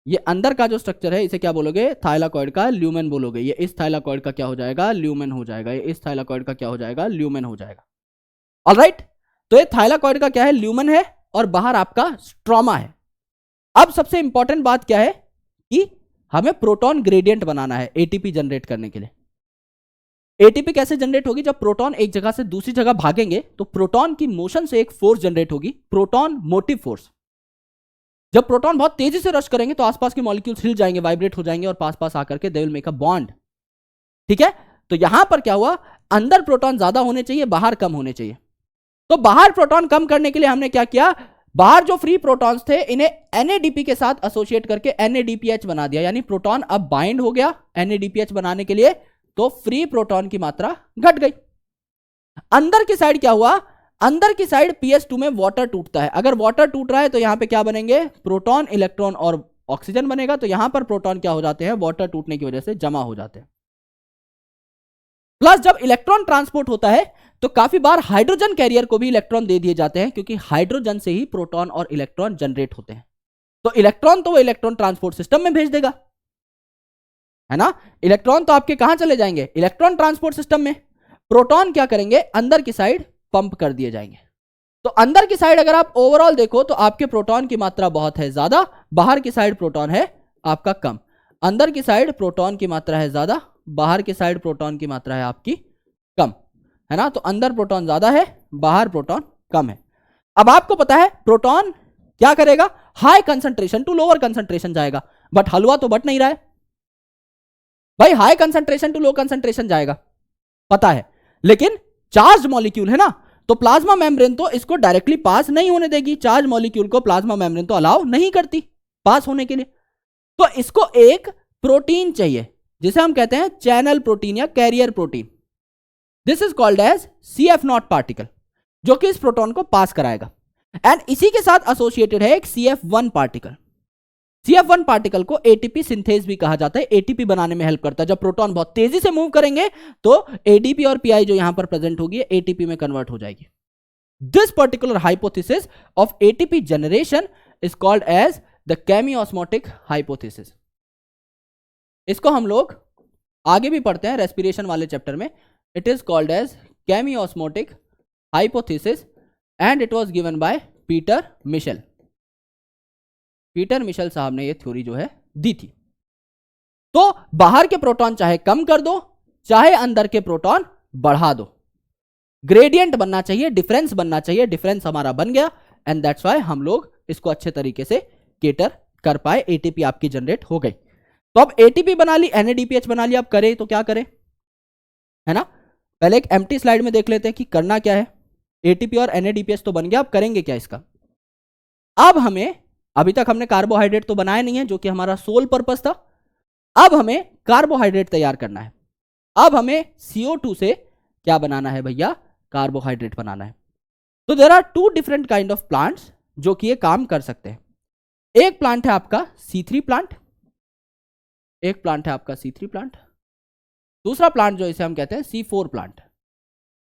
ये अंदर का जो स्ट्रक्चर है इसे क्या बोलोगे? थाइलाकॉइड का ल्यूमेन बोलोगे। ये इस थाइलाकॉइड का क्या हो जाएगा? ल्यूमेन हो जाएगा। ये इस थाइलाकॉइड का क्या हो जाएगा? ल्यूमेन हो जाएगा। ऑलराइट, तो ये थाइलाकॉइड का क्या है? ल्यूमेन है, और बाहर आपका स्ट्रोमा है। अब सबसे इंपॉर्टेंट बात क्या है कि हमें प्रोटॉन ग्रेडियंट बनाना है ATP जनरेट करने के लिए। ATP कैसे जनरेट होगी? जब प्रोटॉन एक जगह से दूसरी जगह भागेंगे तो प्रोटॉन की मोशन से एक फोर्स जनरेट होगी, प्रोटॉन मोटिव फोर्स। जब प्रोटॉन बहुत तेजी से रश करेंगे तो आसपास के मॉलिक्यूल्स हिल जाएंगे, वाइब्रेट हो जाएंगे, और पास पास आकर के they will make a bond. ठीक है, तो यहां पर क्या हुआ, अंदर प्रोटॉन ज्यादा होने चाहिए, बाहर कम होने चाहिए। तो बाहर प्रोटॉन कम करने के लिए हमने क्या किया, बाहर जो फ्री प्रोटॉन्स थे इन्हें NADP के साथ एसोसिएट करके NADPH बना दिया, यानी प्रोटॉन अब बाइंड हो गया NADPH बनाने के लिए, तो फ्री प्रोटॉन की मात्रा घट गई। अंदर की साइड क्या हुआ, अंदर की साइड PS2 में वाटर टूटता है। अगर वाटर टूट रहा है तो यहां पे क्या बनेंगे? प्रोटॉन, इलेक्ट्रॉन और ऑक्सीजन बनेगा। तो यहां पर प्रोटॉन क्या हो जाते हैं? वाटर टूटने की वजह से जमा हो जाते हैं। प्लस जब इलेक्ट्रॉन ट्रांसपोर्ट होता है तो काफी बार हाइड्रोजन कैरियर को भी इलेक्ट्रॉन दे दिए जाते हैं, क्योंकि हाइड्रोजन से ही प्रोटॉन और इलेक्ट्रॉन जनरेट होते हैं। तो इलेक्ट्रॉन तो वो इलेक्ट्रॉन ट्रांसपोर्ट सिस्टम में भेज देगा, है ना? इलेक्ट्रॉन तो आपके कहां चले जाएंगे? इलेक्ट्रॉन ट्रांसपोर्ट सिस्टम में। प्रोटॉन क्या करेंगे? अंदर की साइड पंप कर दिए जाएंगे। तो अंदर की साइड अगर आप ओवरऑल देखो तो आपके प्रोटॉन की मात्रा बहुत है ज्यादा, बाहर की साइड प्रोटॉन है आपका कम। अंदर की साइड प्रोटॉन की मात्रा है ज्यादा, बाहर की साइड प्रोटॉन की मात्रा है आपकी कम, है ना? तो अंदर प्रोटॉन ज्यादा है, बाहर प्रोटॉन कम है। अब आपको पता है प्रोटॉन क्या करेगा? High concentration to lower concentration जाएगा, बट हलवा तो बट नहीं रहा है भाई। High concentration to low concentration जाएगा, पता है, लेकिन चार्ज मॉलिक्यूल है ना, तो प्लाज्मा मेम्ब्रेन तो इसको डायरेक्टली पास नहीं होने देगी। चार्ज मॉलिक्यूल को प्लाज्मा मेम्ब्रेन तो अलाउ नहीं करती पास होने के लिए। तो इसको एक प्रोटीन चाहिए जिसे हम कहते हैं चैनल प्रोटीन या carrier protein. This is called as CF0 particle, जो कि इस प्रोटॉन को पास कराएगा। एंड इसी के साथ एसोसिएटेड है एक CF1 पार्टिकल। CF1 पार्टिकल को ATP सिंथेज भी कहा जाता है, ATP बनाने में हेल्प करता है। जब प्रोटॉन बहुत तेजी से मूव करेंगे तो ADP और PI जो यहां पर प्रेजेंट होगी ATP में कन्वर्ट हो जाएगी। This particular hypothesis of ATP generation is called as the chemiosmotic hypothesis. इसको हम लोग आगे भी पढ़ते हैं रेस्पिरेशन वाले चैप्टर में। It is called as chemiosmotic hypothesis and it was given by Peter Mitchell. Peter Mitchell साहब ने ये थ्योरी जो है दी थी। तो बाहर के प्रोटॉन चाहे कम कर दो, चाहे अंदर के प्रोटॉन बढ़ा दो, ग्रेडियंट बनना चाहिए, डिफरेंस बनना चाहिए। डिफरेंस हमारा बन गया एंड दैट्स व्हाई हम लोग इसको अच्छे तरीके से केटर कर पाए, ATP आपकी जनरेट हो गई। तो अब ATP बना ली, NADPH बना लिया, अब करें तो क्या करें, है ना? पहले एक एम्प्टी स्लाइड में देख लेते हैं कि करना क्या है। ATP और NADPH तो बन गया, अब करेंगे क्या इसका? अब हमें, अभी तक हमने कार्बोहाइड्रेट तो बनाया नहीं है जो कि हमारा सोल पर्पस था। अब हमें कार्बोहाइड्रेट तैयार करना है। अब हमें CO2 से क्या बनाना है भैया? कार्बोहाइड्रेट बनाना है। तो there are 2 different kind of plants जो कि ये काम कर सकते हैं। एक प्लांट है आपका C3 प्लांट, एक प्लांट है आपका C3 प्लांट, दूसरा प्लांट जो इसे हम कहते हैं C4 प्लांट।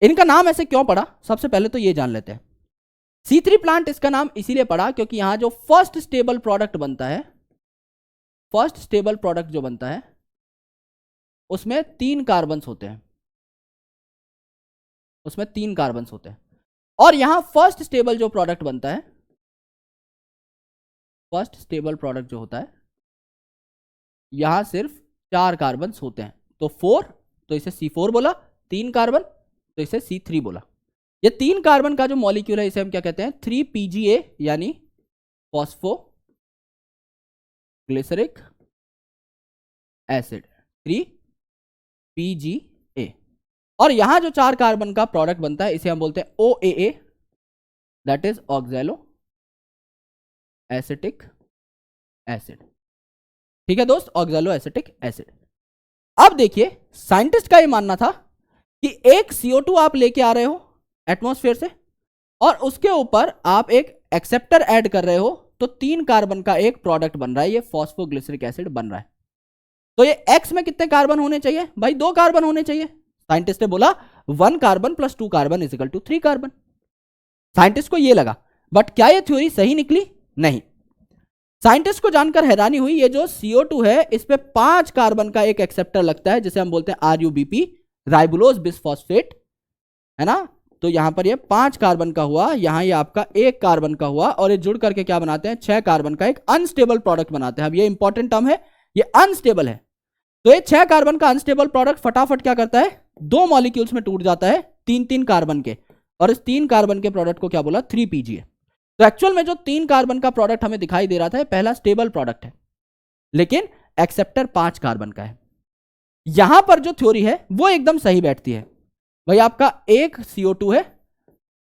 इनका नाम ऐसे क्यों पड़ा, सबसे पहले तो ये जान लेते हैं। C3 प्लांट इसका नाम इसीलिए पड़ा क्योंकि यहां जो फर्स्ट स्टेबल प्रोडक्ट बनता है, फर्स्ट स्टेबल प्रोडक्ट जो बनता है उसमें 3 कार्बन्स होते हैं, उसमें 3 कार्बन्स होते हैं। और यहां फर्स्ट स्टेबल जो प्रोडक्ट बनता है, फर्स्ट स्टेबल प्रोडक्ट जो होता है, यहां सिर्फ 4 कार्बन्स होते हैं। तो 4, तो इसे C4 बोला, 3 कार्बन, तो इसे C3 बोला। ये 3 कार्बन का जो मॉलिक्यूल है इसे हम क्या कहते हैं, 3PGA यानी फॉस्फोग्लिसरिक एसिड, 3PGA। और यहां जो 4 कार्बन का प्रोडक्ट बनता है इसे हम बोलते हैं OAA, that is oxalo acetic acid. ठीक है दोस्त, ऑक्सैलो एसिटिक एसिड। अब देखिए साइंटिस्ट का ये मानना था कि एक CO2 आप लेके आ रहे हो एटमॉस्फेयर से और उसके ऊपर आप एक एक्सेप्टर ऐड कर रहे हो, तो 3 कार्बन का एक प्रोडक्ट बन रहा है, ये फॉस्फोग्लिसरिक एसिड बन रहा है। तो ये X में कितने कार्बन होने चाहिए भाई, 2 कार्बन होने चाहिए। साइंटिस्ट ने बोला 1 carbon plus 2 carbon is equal to 3 carbon. Scientist को ये लगा, बट क्या ये थ्योरी सही निकली? नहीं। साइंटिस्ट को जानकर हैरानी हुई, ये जो CO2 है इस पे 5 कार्बन का एक एक्सेप्टर लगता है जिसे हम बोलते हैं RUBP, राइबुलोज बिसफॉस्फेट, है ना। तो यहां पर ये 5 कार्बन का हुआ, यहां ये आपका 1 कार्बन का हुआ, और ये जुड़ करके क्या बनाते हैं, 6 कार्बन का एक अनस्टेबल प्रोडक्ट बनाते हैं। अब ये इंपॉर्टेंट टर्म है, ये अनस्टेबल है। तो ये 6 कार्बन का अनस्टेबल प्रोडक्ट फटाफट क्या करता है, 2 मॉलिक्यूल्स में टूट जाता है 3-3 कार्बन के, और इस 3 कार्बन के प्रोडक्ट को क्या बोला, 3PGA। तो एक्चुअल में जो 3 कार्बन का प्रोडक्ट हमें दिखाई दे रहा था, पहला स्टेबल प्रोडक्ट है, लेकिन एक्सेप्टर 5 कार्बन का है। यहां पर जो थ्योरी है वो एकदम सही बैठती है। भाई आपका एक CO2 है,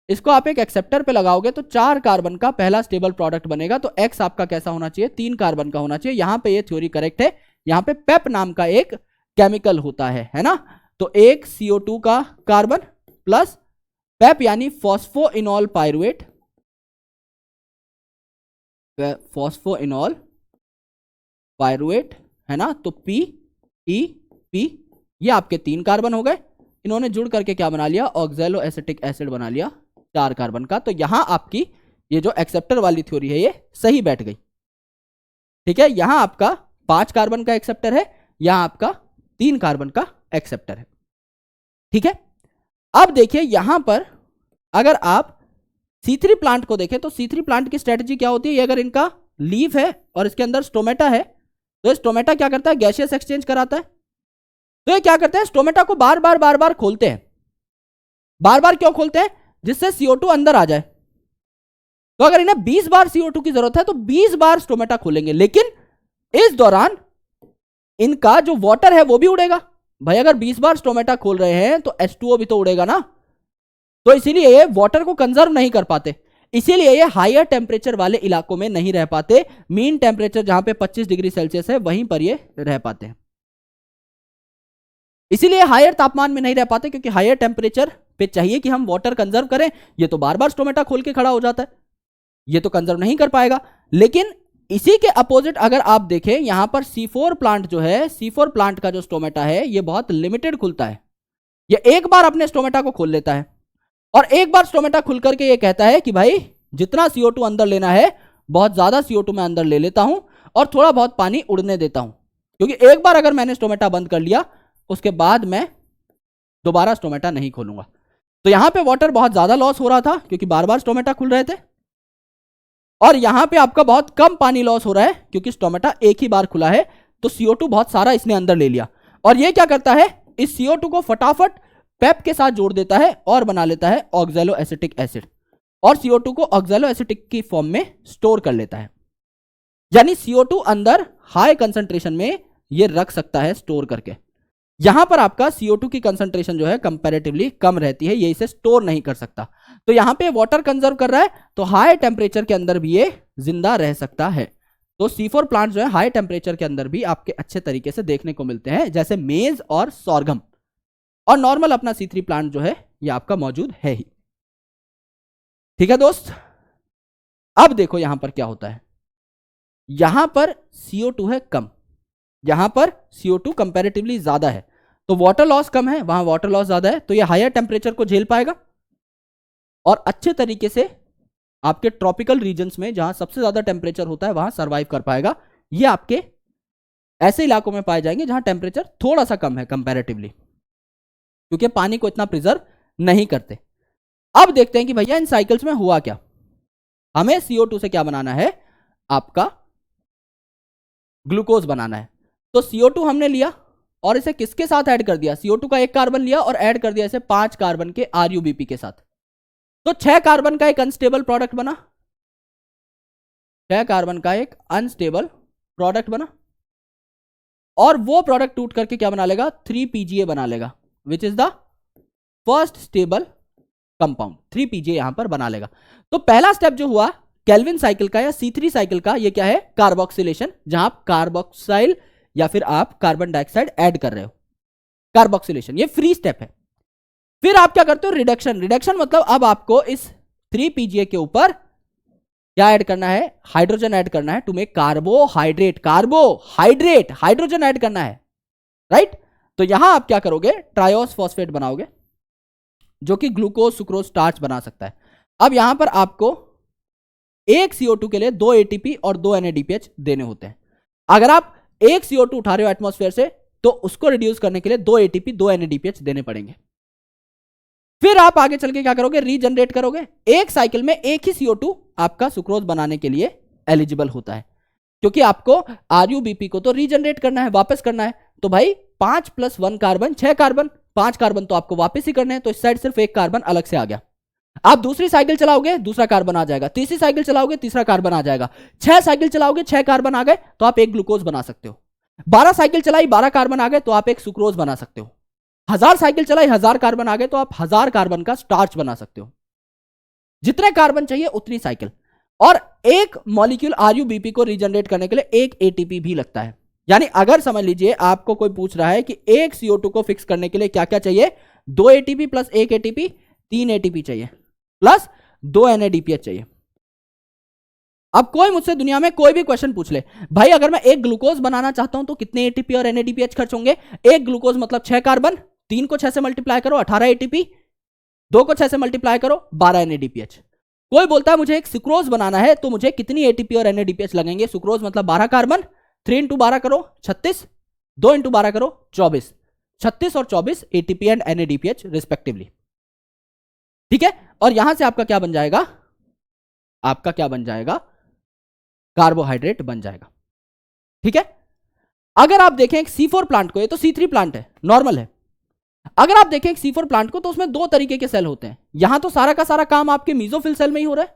इसको आप एक एक्सेप्टर पे लगाओगे तो 4 कार्बन का पहला स्टेबल प्रोडक्ट बनेगा, तो X आपका कैसा होना चाहिए, 3 कार्बन का होना चाहिए। यहां पे ये थ्योरी करेक्ट है। यहां पे पेप नाम का एक केमिकल होता है ना। तो एक CO2 का कार्बन प्लस पेप यानी फॉस्फोइनॉल पायरुवेट, फॉस्फोइनॉल पायरुवेट है ना, तो PEP, ये आपके 3 कार्बन हो गए। इन्होंने जुड़ करके क्या बना लिया, ऑक्सैलो एसिटिक एसिड बना लिया 4 कार्बन का। तो यहां आपकी ये जो एक्सेप्टर वाली थ्योरी है ये सही बैठ गई। ठीक है, यहां आपका 5 कार्बन का एक्सेप्टर है, यहां आपका 3 कार्बन का एक्सेप्टर है। ठीक है, अब देखिए यहां पर अगर आप C3 प्लांट को देखें तो C3 प्लांट की स्ट्रेटजी क्या होती है, ये अगर इनका लीफ है और इसके अंदर स्टोमेटा है, तो स्टोमेटा क्या करता है, गैसियस एक्सचेंज कराता है। तो ये क्या करते हैं, स्टोमेटा को बार बार खोलते हैं। बार बार क्यों खोलते हैं, जिससे CO2 अंदर आ जाए। तो अगर इन्हें 20 बार CO2 की जरूरत है तो 20 बार स्टोमेटा खोलेंगे, लेकिन इस दौरान इनका जो वाटर है वो भी उड़ेगा। भाई अगर 20 बार स्टोमेटा खोल रहे हैं तो H2O भी तो उड़ेगा ना। तो इसीलिए ये वाटर को कंजर्व नहीं कर पाते, इसीलिए ये हायर टेम्परेचर वाले इलाकों में नहीं रह पाते। मीन टेम्परेचर जहां पे 25 डिग्री सेल्सियस है वहीं पर ये रह पाते हैं। इसीलिए हायर तापमान में नहीं रह पाते, क्योंकि हायर टेम्परेचर पे चाहिए कि हम वाटर कंजर्व करें। ये तो बार बार स्टोमेटा खोल के खड़ा हो जाता है, ये तो कंजर्व नहीं कर पाएगा। लेकिन इसी के अपोजिट अगर आप देखें, यहां पर C4 प्लांट जो है, C4 प्लांट का जो स्टोमेटा है ये बहुत लिमिटेड खुलता है। ये एक बार अपने स्टोमेटा को खोल लेता है और एक बार स्टोमेटा खुल करके ये कहता है कि भाई जितना CO2 अंदर लेना है बहुत ज्यादा CO2 मैं अंदर ले लेता हूं और थोड़ा बहुत पानी उड़ने देता हूं, क्योंकि एक बार अगर मैंने स्टोमेटा बंद कर लिया उसके बाद मैं दोबारा स्टोमेटा नहीं खोलूंगा। तो यहां पे वाटर बहुत ज्यादा लॉस हो रहा था क्योंकि बार बार स्टोमेटा खुल रहे थे, और यहां पे आपका बहुत कम पानी लॉस हो रहा है क्योंकि स्टोमेटा एक ही बार खुला है। तो CO2 बहुत सारा इसने अंदर ले लिया, और ये क्या करता है, इस CO2 को फटाफट पेप के साथ जोड़ देता है और बना लेता है ऑक्सैलो एसिटिक एसिड, और CO2 को ऑक्सैलो एसिटिक की फॉर्म में स्टोर कर लेता है। यानी CO2 अंदर हाई कंसंट्रेशन में ये रख सकता है स्टोर करके। यहां पर आपका CO2 की कंसंट्रेशन जो है कंपैरेटिवली कम रहती है, ये इसे स्टोर नहीं कर सकता। तो यहां पे वाटर कंजर्व कर रहा है, तो हाई टेम्परेचर के अंदर भी ये जिंदा रह सकता है। तो C4 प्लांट जो है हाई टेम्परेचर के अंदर भी आपके अच्छे तरीके से देखने को मिलते हैं, जैसे मेज और सोरगम। और नॉर्मल अपना C3 प्लांट जो है ये आपका मौजूद है ही। ठीक है दोस्त, अब देखो यहां पर क्या होता है, यहां पर CO2 है कम, यहां पर CO2 कंपैरेटिवली ज्यादा है, तो वाटर लॉस कम है, वहां वाटर लॉस ज्यादा है, तो ये हायर टेम्परेचर को झेल पाएगा और अच्छे तरीके से आपके ट्रॉपिकल रीजन्स में जहां सबसे ज्यादा टेम्परेचर होता है वहां सर्वाइव कर पाएगा। ये आपके ऐसे इलाकों में पाए जाएंगे जहां टेम्परेचर थोड़ा सा कम है कंपैरेटिवली, क्योंकि पानी को इतना प्रिजर्व नहीं करते। अब देखते हैं कि भैया इन साइकिल्स में हुआ क्या। हमें CO2 से क्या बनाना है, आपका ग्लूकोज बनाना है। तो CO2 हमने लिया, और इसे किसके साथ ऐड कर दिया, CO2 का एक कार्बन लिया और ऐड कर दिया इसे 5 कार्बन के RuBp के साथ, तो 6 कार्बन का एक अनस्टेबल प्रोडक्ट बना, 6 कार्बन का एक अनस्टेबल प्रोडक्ट बना, और वो प्रोडक्ट टूट करके क्या बना लेगा, 3PGA बना लेगा, which is the first stable compound, 3PGA यहां पर बना लेगा। तो पहला स्टेप जो हुआ केल्विन साइकिल का या C3 साइकिल का, ये क्या है, कार्बोक्सिलेशन, जहां आप कार्बोक्साइल या फिर आप कार्बन डाइऑक्साइड ऐड कर रहे हो, कार्बोक्सिलेशन, ये फ्री स्टेप है। फिर आप क्या करते हो, रिडक्शन, रिडक्शन मतलब अब आपको इस 3PGA के ऊपर क्या ऐड करना है, हाइड्रोजन ऐड करना है, to make carbohydrate, carbohydrate, hydrogen add करना है, राइट। तो यहां आप क्या करोगे, ट्रायोस फॉस्फेट बनाओगे जो कि ग्लूकोज सुक्रोज स्टार्च बना सकता है। अब यहां पर आपको एक CO2 के लिए 2 ATP और 2 NADPH देने होते हैं। अगर आप एक CO2 उठा रहे हो एटमॉस्फेयर से तो उसको रिड्यूस करने के लिए 2 ATP 2 NADPH देने पड़ेंगे। फिर आप आगे चल के क्या करोगे, रीजनरेट करोगे, एक साइकिल में एक ही CO2 आपका सुक्रोज बनाने के लिए एलिजिबल होता है, क्योंकि आपको RuBp को तो रीजनरेट करना है, वापस करना है। तो भाई 5 + 1 कार्बन 6 कार्बन, 5 कार्बन तो आपको वापस ही करने हैं, तो इस साइड सिर्फ एक कार्बन अलग से आ गया। आप दूसरी साइकिल चलाओगे दूसरा कार्बन आ जाएगा, तीसरी साइकिल चलाओगे तीसरा कार्बन आ जाएगा, 6 साइकिल चलाओगे 6 कार्बन आ गए तो आप एक ग्लूकोज बना सकते हो, 12 साइकिल चलाई 12 कार्बन आ गए तो आप एक सुक्रोज बना सकते हो, 1000 साइकिल चलाई 1000 कार्बन आ गए तो आप 1000 कार्बन का स्टार्च बना सकते हो। जितने कार्बन चाहिए उतनी साइकिल, और एक मॉलिक्यूल RuBp को रीजनरेट करने के लिए एक ATP भी लगता है। यानी अगर समझ लीजिए आपको कोई पूछ रहा है कि एक CO2 को फिक्स करने के लिए क्या क्या चाहिए, 2 ATP प्लस 1 ATP 3 ATP चाहिए प्लस 2 NADPH चाहिए। अब कोई मुझसे दुनिया में कोई भी क्वेश्चन पूछ ले, भाई अगर मैं एक ग्लूकोज बनाना चाहता हूं तो कितने ATP और NADPH खर्च होंगे, एक ग्लूकोज मतलब 6 कार्बन, 3 को 6 से मल्टीप्लाई करो 18 ATP, 2 को 6 से मल्टीप्लाई करो 12 NADPH। कोई बोलता है मुझे एक सुक्रोज बनाना है तो मुझे कितनी ATP और NADPH लगेंगे, सुक्रोज मतलब 12 कार्बन, 3 × 12 करो 36, 2 × 12 करो 24, 36 और 24 ATP एंड NADPH रिस्पेक्टिवली, ठीक है। और यहां से आपका क्या बन जाएगा, आपका क्या बन जाएगा, कार्बोहाइड्रेट बन जाएगा, ठीक है। अगर आप देखें एक C4 प्लांट को, ये तो C3 प्लांट है, नॉर्मल है, अगर आप देखें एक C4 प्लांट को तो उसमें 2 तरीके के सेल होते हैं। यहां तो सारा का सारा काम आपके मीजोफिल सेल में ही हो रहा है,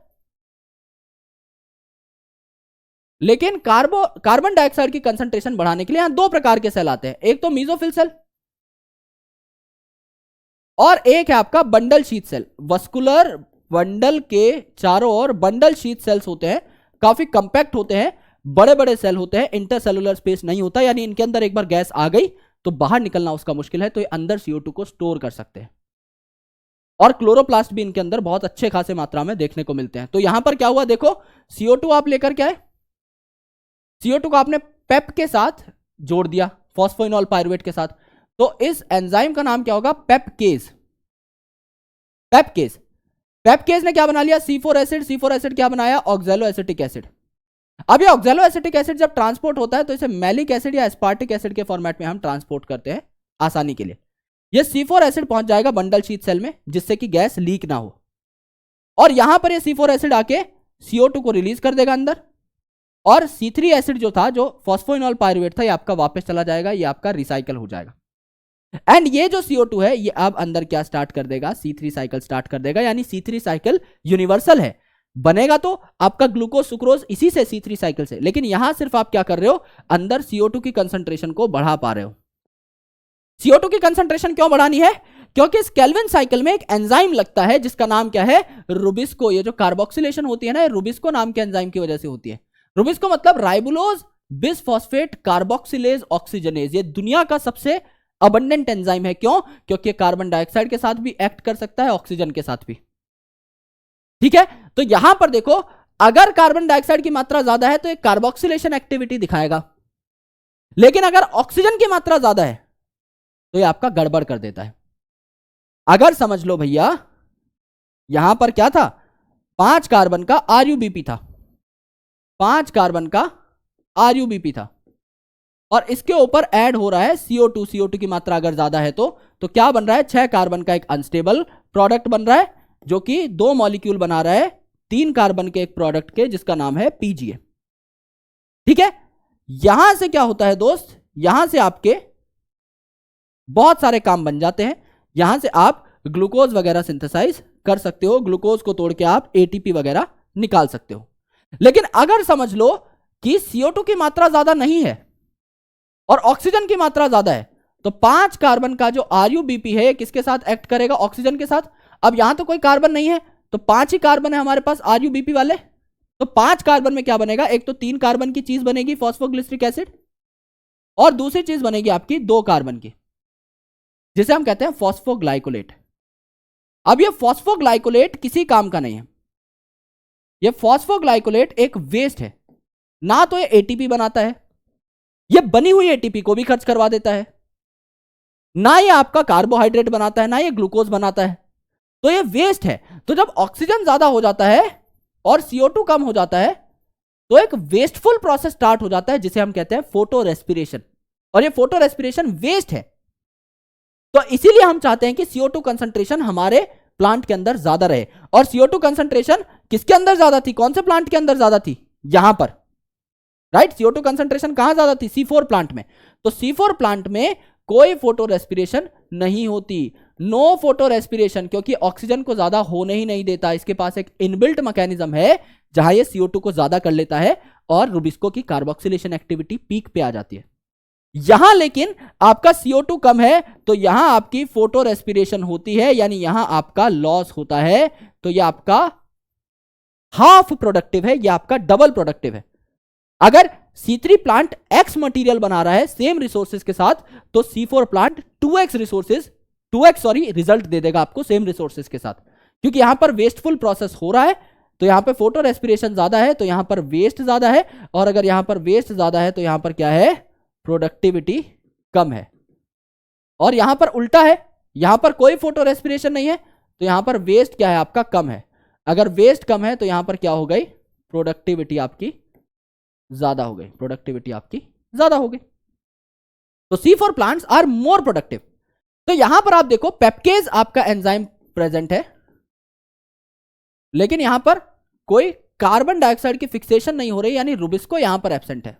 लेकिन कार्बन डाइऑक्साइड की कंसंट्रेशन बढ़ाने के लिए यहां 2 प्रकार के सेल आते हैं, एक तो मीजोफिल सेल और एक है आपका bundle sheath cell. Vascular bundle के चारों ओर बंडल शीथ सेल्स होते हैं, काफी कंपैक्ट होते हैं, बड़े बड़े सेल होते हैं, इंटरसेलुलर स्पेस नहीं होता, यानी इनके अंदर एक बार गैस आ गई तो बाहर निकलना उसका मुश्किल है, तो ये अंदर CO2 को स्टोर कर सकते हैं। और क्लोरोप्लास्ट भी इनके अंदर बहुत अच्छे खासे मात्रा में देखने को मिलते हैं। तो यहां पर क्या हुआ, देखो CO2 आप लेकर के आए, CO2 को आपने पेप के साथ जोड़ दिया, फॉस्फोइनॉल पायरुवेट के साथ, तो इस एंजाइम का नाम क्या होगा, पेपकेज। पेपकेज, पेपकेज ने क्या बना लिया, C4 एसिड, C4 एसिड क्या बनाया, ऑक्सैलो एसिटिक एसिड। अब ये ऑक्सैलो एसिटिक एसिड जब ट्रांसपोर्ट होता है तो इसे मैलिक एसिड या एस्पार्टिक एसिड के फॉर्मेट में हम ट्रांसपोर्ट करते हैं आसानी के लिए। ये C4 एसिड पहुंच जाएगा बंडल शीथ सेल में, जिससे कि गैस लीक ना हो, और यहां पर ये C4 एसिड आके CO2 को रिलीज कर देगा अंदर, और C3 एसिड जो था, जो फॉस्फोइनॉल पायरुवेट था, ये आपका वापस चला जाएगा, ये आपका रिसाइकल हो जाएगा। एंड ये जो CO2 है ये अब अंदर क्या स्टार्ट कर देगा, C3 साइकिल स्टार्ट कर देगा, यानी C3 साइकिल यूनिवर्सल है, बनेगा तो आपका ग्लूकोज सुक्रोज इसी से C3 साइकिल से, लेकिन यहां सिर्फ आप क्या कर रहे हो, अंदर CO2 की कंसंट्रेशन को बढ़ा पा रहे हो। CO2 की कंसंट्रेशन क्यों बढ़ानी है, क्योंकि इस केल्विन साइकिल में एक एंजाइम लगता है जिसका नाम क्या है, रुबिस्को। ये जो कार्बोक्सिलेशन होती है ना, रुबिस्को नाम के एंजाइम की वजह से होती है। रुबिस्को मतलब राइबोलोज बिसफॉस्फेट कार्बोक्सिलेज ऑक्सीजनेज। ये दुनिया का सबसे अबंडेंट एंजाइम है, क्यों, क्योंकि कार्बन डाइऑक्साइड के साथ भी एक्ट कर सकता है, ऑक्सीजन के साथ भी, ठीक है। तो यहां पर देखो, अगर कार्बन डाइऑक्साइड की मात्रा ज्यादा है तो एक कार्बोक्सिलेशन एक्टिविटी दिखाएगा, लेकिन अगर ऑक्सीजन की मात्रा ज्यादा है तो ये आपका गड़बड़ कर देता है। अगर समझ लो भैया, यहां पर क्या था, 5 कार्बन का RuBp था, 5 कार्बन का RuBp था, और इसके ऊपर ऐड हो रहा है CO2। CO2 की मात्रा अगर ज्यादा है तो क्या बन रहा है, 6 कार्बन का एक अनस्टेबल प्रोडक्ट बन रहा है, जो कि 2 मॉलिक्यूल बना रहा है 3 कार्बन के एक प्रोडक्ट के, जिसका नाम है PGA, ठीक है। यहां से क्या होता है दोस्त, यहां से आपके बहुत सारे काम बन जाते हैं। यहां से आप ग्लूकोज वगैरह सिंथेसाइज कर सकते हो, ग्लूकोज को तोड़ के आप एटीपी वगैरह निकाल सकते हो। लेकिन अगर समझ लो कि CO2 की मात्रा ज्यादा नहीं है और ऑक्सीजन की मात्रा ज्यादा है, तो 5 कार्बन का जो RuBP है किसके साथ एक्ट करेगा? ऑक्सीजन के साथ। अब यहां तो कोई कार्बन नहीं है, तो 5 ही कार्बन है हमारे पास RuBP वाले, तो 5 कार्बन में क्या बनेगा? एक तो 3 कार्बन की चीज बनेगी फॉस्फोग्लिसरिक एसिड, और दूसरी चीज बनेगी आपकी 2 कार्बन की, जिसे हम कहते हैं फॉस्फोग्लाइकोलेट। अब ये फॉस्फोग्लाइकोलेट किसी काम का नहीं है। ये फॉस्फोग्लाइकोलेट एक वेस्ट है, ना तो ये एटीपी बनाता है, ये बनी हुई एटीपी को भी खर्च करवा देता है, ना ये आपका कार्बोहाइड्रेट बनाता है, ना ये ग्लूकोज बनाता है, तो ये वेस्ट है। तो जब ऑक्सीजन ज्यादा हो जाता है और CO2 कम हो जाता है, तो एक वेस्टफुल प्रोसेस स्टार्ट हो जाता है जिसे हम कहते हैं फोटो रेस्पिरेशन, और ये फोटो रेस्पिरेशन वेस्ट है। तो इसीलिए हम चाहते हैं कि CO2 कंसंट्रेशन हमारे प्लांट के अंदर ज्यादा रहे। और CO2 कंसंट्रेशन किसके अंदर ज्यादा थी? कौन से प्लांट के अंदर ज्यादा थी? यहां पर, राइट। CO2 कंसंट्रेशन कहां ज्यादा थी? C4 प्लांट में। तो C4 प्लांट में कोई फोटो रेस्पिरेशन नहीं होती, नो फोटो रेस्पिरेशन, क्योंकि ऑक्सीजन को ज्यादा होने ही नहीं देता। इसके पास एक इनबिल्ट मैकेनिज्म है जहां ये CO2 को ज्यादा कर लेता है और रुबिस्को की कार्बोक्सिलेशन एक्टिविटी पीक पे आ जाती है। यहां लेकिन आपका CO2 कम है, तो यहां आपकी फोटो रेस्पिरेशन होती है, यानी यहां आपका लॉस होता है। तो यह आपका हाफ प्रोडक्टिव है, यह आपका डबल प्रोडक्टिव है। अगर C3 प्लांट X मटेरियल बना रहा है सेम रिसोर्सेज के साथ, तो C4 प्लांट 2x रिजल्ट दे देगा आपको सेम रिसोर्सेज के साथ, क्योंकि यहां पर वेस्टफुल प्रोसेस हो रहा है। तो यहां पर फोटो रेस्पिरेशन ज्यादा है, तो यहां पर वेस्ट ज्यादा है, और अगर यहां पर वेस्ट ज्यादा है तो यहां पर क्या है? प्रोडक्टिविटी कम है। और यहां पर उल्टा है, यहां पर कोई फोटो रेस्पिरेशन नहीं है, तो यहां पर वेस्ट क्या है? आपका कम है। अगर वेस्ट कम है तो यहां पर क्या हो गई? प्रोडक्टिविटी आपकी ज्यादा हो गई, प्रोडक्टिविटी आपकी ज्यादा हो गई। तो C4 plants are more productive. तो यहां पर आप देखो पेप्केज आपका एंजाइम प्रेजेंट है, लेकिन यहां पर कोई कार्बन डाइऑक्साइड की फिक्सेशन नहीं हो रही, यानी रुबिस्को यहां पर एब्सेंट है,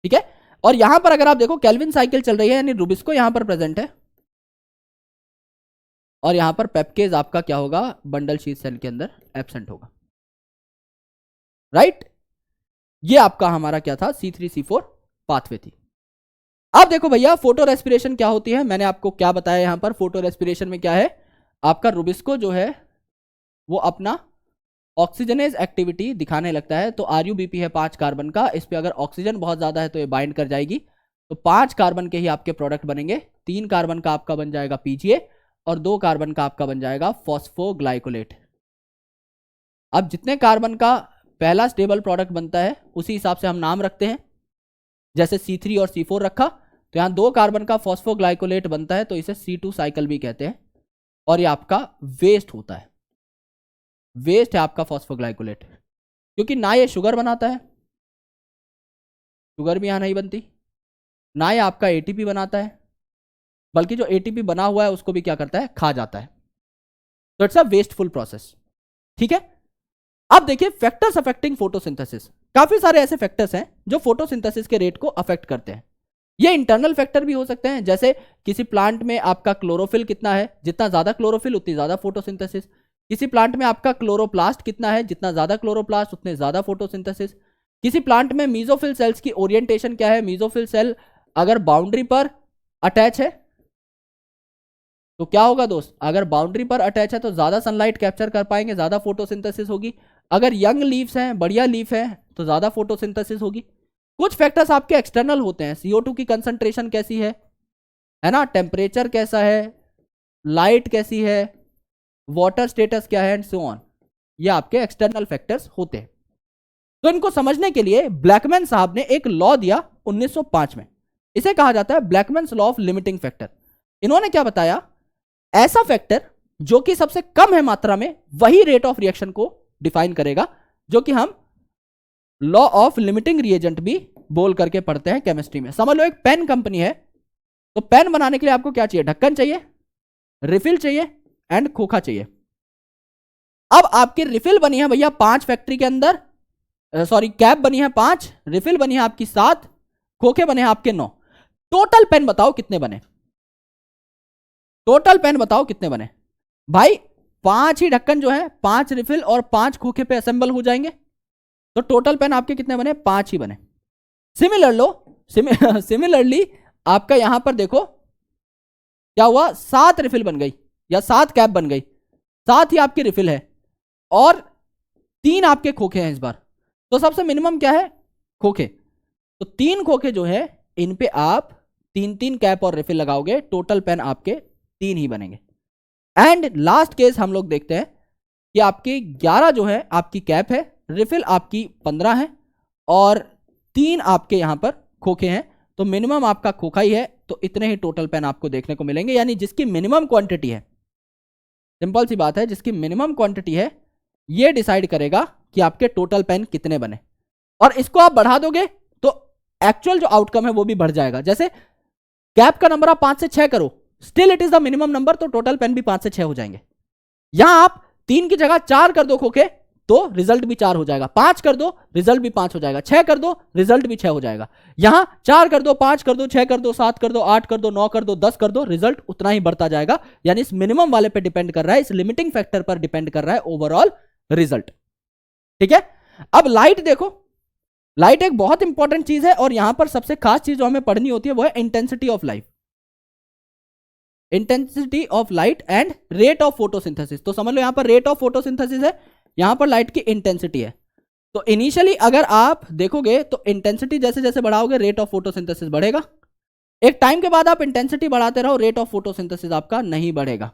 ठीक है। और यहां पर अगर आप देखो केल्विन साइकिल चल रही है, यानी रुबिस्को यहां पर प्रेजेंट है, और यहां पर पेप्केज आपका क्या होगा? बंडल शीट सेल के अंदर एब्सेंट होगा, राइट। ये आपका हमारा क्या था? C3C4 पाथवे थी। अब देखो भैया फोटो रेस्पिरेशन क्या होती है, मैंने आपको क्या बताया यहां पर। फोटो रेस्पिरेशन में क्या है? आपका रुबिस्को जो है वो अपना ऑक्सीजनेज एक्टिविटी दिखाने लगता है। तो RuBP है 5 कार्बन का, इस पे अगर ऑक्सीजन बहुत ज्यादा है तो ये बाइंड कर जाएगी, तो 5 कार्बन के ही आपके प्रोडक्ट बनेंगे। 3 कार्बन का आपका बन जाएगा PGA, और 2 कार्बन का आपका बन जाएगा फॉस्फोग्लाइकोलेट। अब जितने कार्बन का पहला स्टेबल प्रोडक्ट बनता है उसी हिसाब से हम नाम रखते हैं। जैसे C3 और C4 रखा, तो यहां 2 कार्बन का फॉस्फोग्लाइकोलेट बनता है, तो इसे C2 साइकिल भी कहते हैं, और ये आपका वेस्ट होता है। वेस्ट है आपका फॉस्फोग्लाइकोलेट, क्योंकि ना ये शुगर बनाता है, शुगर भी यहां नहीं बनती, ना ये आपका ATP बनाता है, बल्कि जो ATP बना हुआ है उसको भी क्या करता है? खा जाता है। तो इट्स अ वेस्टफुल प्रोसेस, ठीक है। अब देखिए फैक्टर्स अफेक्टिंग फोटोसिंथेसिस। काफी सारे ऐसे फैक्टर्स हैं जो फोटोसिंथेसिस के रेट को अफेक्ट करते हैं। ये इंटरनल फैक्टर भी हो सकते हैं, जैसे किसी प्लांट में आपका क्लोरोफिल कितना है, जितना ज्यादा क्लोरोफिल उतनी ज्यादा फोटोसिंथेसिस। किसी प्लांट में आपका क्लोरोप्लास्ट कितना है, जितना ज्यादा क्लोरोप्लास्ट उतने ज्यादा फोटोसिंथेसिस। किसी प्लांट में मीजोफिल सेल्स की ओरिएंटेशन क्या है, मीजोफिल सेल अगर बाउंड्री पर अटैच है तो क्या होगा दोस्त? अगर बाउंड्री पर अटैच है तो ज्यादा सनलाइट कैप्चर कर पाएंगे, ज्यादा फोटोसिंथेसिस होगी। अगर यंग लीव्स हैं, बढ़िया लीफ है, तो ज्यादा फोटोसिंथेसिस होगी। कुछ फैक्टर्स आपके एक्सटर्नल होते हैं, CO2 की कंसंट्रेशन कैसी है ना, टेम्परेचर कैसा है, लाइट कैसी है, वाटर स्टेटस क्या है, एंड सो ऑन। ये आपके एक्सटर्नल फैक्टर्स होते हैं। तो इनको समझने के लिए ब्लैकमैन साहब ने एक लॉ दिया 1905 में, इसे कहा जाता है ब्लैकमैन्स लॉ ऑफ लिमिटिंग फैक्टर। इन्होंने क्या बताया? ऐसा फैक्टर जो कि सबसे कम है मात्रा में, वही रेट ऑफ रिएक्शन को डिफाइन करेगा, जो कि हम लॉ ऑफ लिमिटिंग रिएजेंट भी बोल करके पढ़ते हैं केमिस्ट्री में। समझ लो एक पेन कंपनी है, तो पेन बनाने के लिए आपको क्या चाहिए? ढक्कन चाहिए, रिफिल चाहिए, एंड खोखा चाहिए। अब आपकी रिफिल बनी है भैया 5 फैक्ट्री के अंदर, सॉरी कैप बनी है 5, रिफिल बनी है आपकी 7, खोखे बने हैं आपके 9। टोटल पेन बताओ कितने बने, टोटल पेन बताओ कितने बने भाई। 5 ही ढक्कन जो है, 5 रिफिल और 5 खोखे पे असेंबल हो जाएंगे, तो टोटल पेन आपके कितने बने, 5 ही बने। सिमिलरली आपका यहां पर देखो क्या हुआ, 7 रिफिल बन गई या 7 कैप बन गई, 7 ही आपकी रिफिल है और 3 आपके खोखे हैं इस बार। तो सबसे मिनिमम क्या है, खोखे। तो 3 खोखे जो है इन पे आप 3 कैप और रिफिल लगाओगे, टोटल पेन आपके 3 ही बनेंगे। एंड लास्ट केस हम लोग देखते हैं कि आपके 11 जो है आपकी कैप है, रिफिल आपकी 15 है और 3 आपके यहां पर खोखे हैं, तो मिनिमम आपका खोखा ही है, तो इतने ही टोटल पेन आपको देखने को मिलेंगे। यानी जिसकी मिनिमम क्वांटिटी है, सिंपल सी बात है, जिसकी मिनिमम क्वांटिटी है ये डिसाइड करेगा कि आपके टोटल पेन कितने बने। और इसको आप बढ़ा दोगे तो एक्चुअल जो आउटकम है वो भी बढ़ जाएगा। जैसे कैप का नंबर आप 5 से 6 करो, still it is the minimum number, तो टोटल पेन भी 5 से 6 हो जाएंगे। यहां आप 3 की जगह 4 कर दो खोखे, तो रिजल्ट भी 4 हो जाएगा। 5 कर दो, रिजल्ट भी 5 हो जाएगा। 6 कर दो, रिजल्ट भी 6 हो जाएगा। यहां 4 कर दो, 5 कर दो, 6 कर दो, 7 कर दो, 8 कर दो, 9 कर दो, 10 कर दो, रिजल्ट उतना ही बढ़ता जाएगा। यानी इस मिनिमम वाले पे डिपेंड कर रहा है, इस लिमिटिंग फैक्टर पर डिपेंड कर रहा है ओवरऑल रिजल्ट। ठीक है, अब लाइट देखो, लाइट एक बहुत इंपॉर्टेंट चीज है और यहां पर सबसे खास चीज जो हमें पढ़नी होती है वो है intensity of light, intensity of light and rate of photosynthesis. तो समझ लो यहां पर रेट ऑफ फोटोसिंथेसिस है, यहां पर लाइट की इंटेंसिटी है। तो इनिशियली अगर आप देखोगे तो इंटेंसिटी जैसे जैसे बढ़ाओगे रेट ऑफ फोटोसिंथेसिस बढ़ेगा। एक टाइम के बाद आप इंटेंसिटी बढ़ाते रहो, रेट ऑफ फोटोसिंथेसिस आपका नहीं बढ़ेगा,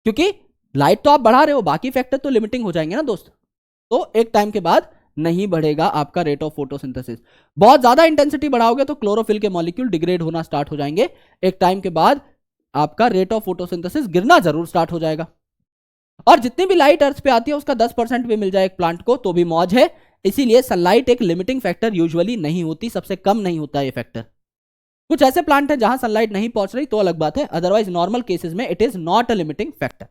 क्योंकि लाइट तो आप बढ़ा रहे हो, बाकी फैक्टर तो लिमिटिंग हो जाएंगे ना दोस्त। तो एक टाइम के बाद नहीं बढ़ेगा आपका रेट ऑफ फोटोसिंथेसिस। बहुत ज्यादा इंटेंसिटी बढ़ाओगे तो क्लोरोफिल के मॉलिक्यूल डिग्रेड होना स्टार्ट हो जाएंगे, एक टाइम के बाद आपका रेट ऑफ फोटोसिंथेसिस गिरना जरूर स्टार्ट हो जाएगा। और जितनी भी लाइट अर्थ पे आती है उसका 10% भी मिल जाए एक प्लांट को तो भी मौज है। इसीलिए सनलाइट एक लिमिटिंग फैक्टर यूजुअली नहीं होती, सबसे कम नहीं होता ये फैक्टर। कुछ ऐसे प्लांट है जहां सनलाइट नहीं पहुंच रही तो अलग बात है, अदरवाइज नॉर्मल केसेस में it is not a limiting factor.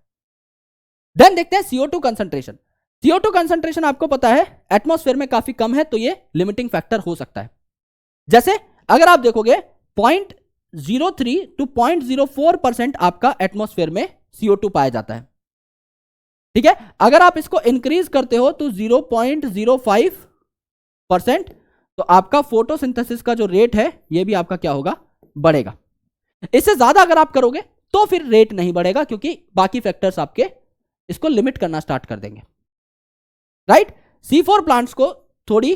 Then देखते हैं CO2 कंसंट्रेशन। CO2 कंसंट्रेशन आपको पता है एटमॉस्फेयर में काफी कम है, तो ये लिमिटिंग फैक्टर हो सकता है। जैसे अगर आप देखोगे 0.03 to 0.04% आपका एटमॉस्फेयर में CO2 पाया जाता है। ठीक है, अगर आप इसको इंक्रीज करते हो तो 0.05%, तो आपका फोटोसिंथेसिस का जो रेट है ये भी आपका क्या होगा, बढ़ेगा। इससे ज्यादा अगर आप करोगे तो फिर रेट नहीं बढ़ेगा, क्योंकि बाकी फैक्टर्स आपके इसको लिमिट करना स्टार्ट कर देंगे। राइट, C4 प्लांट्स को थोड़ी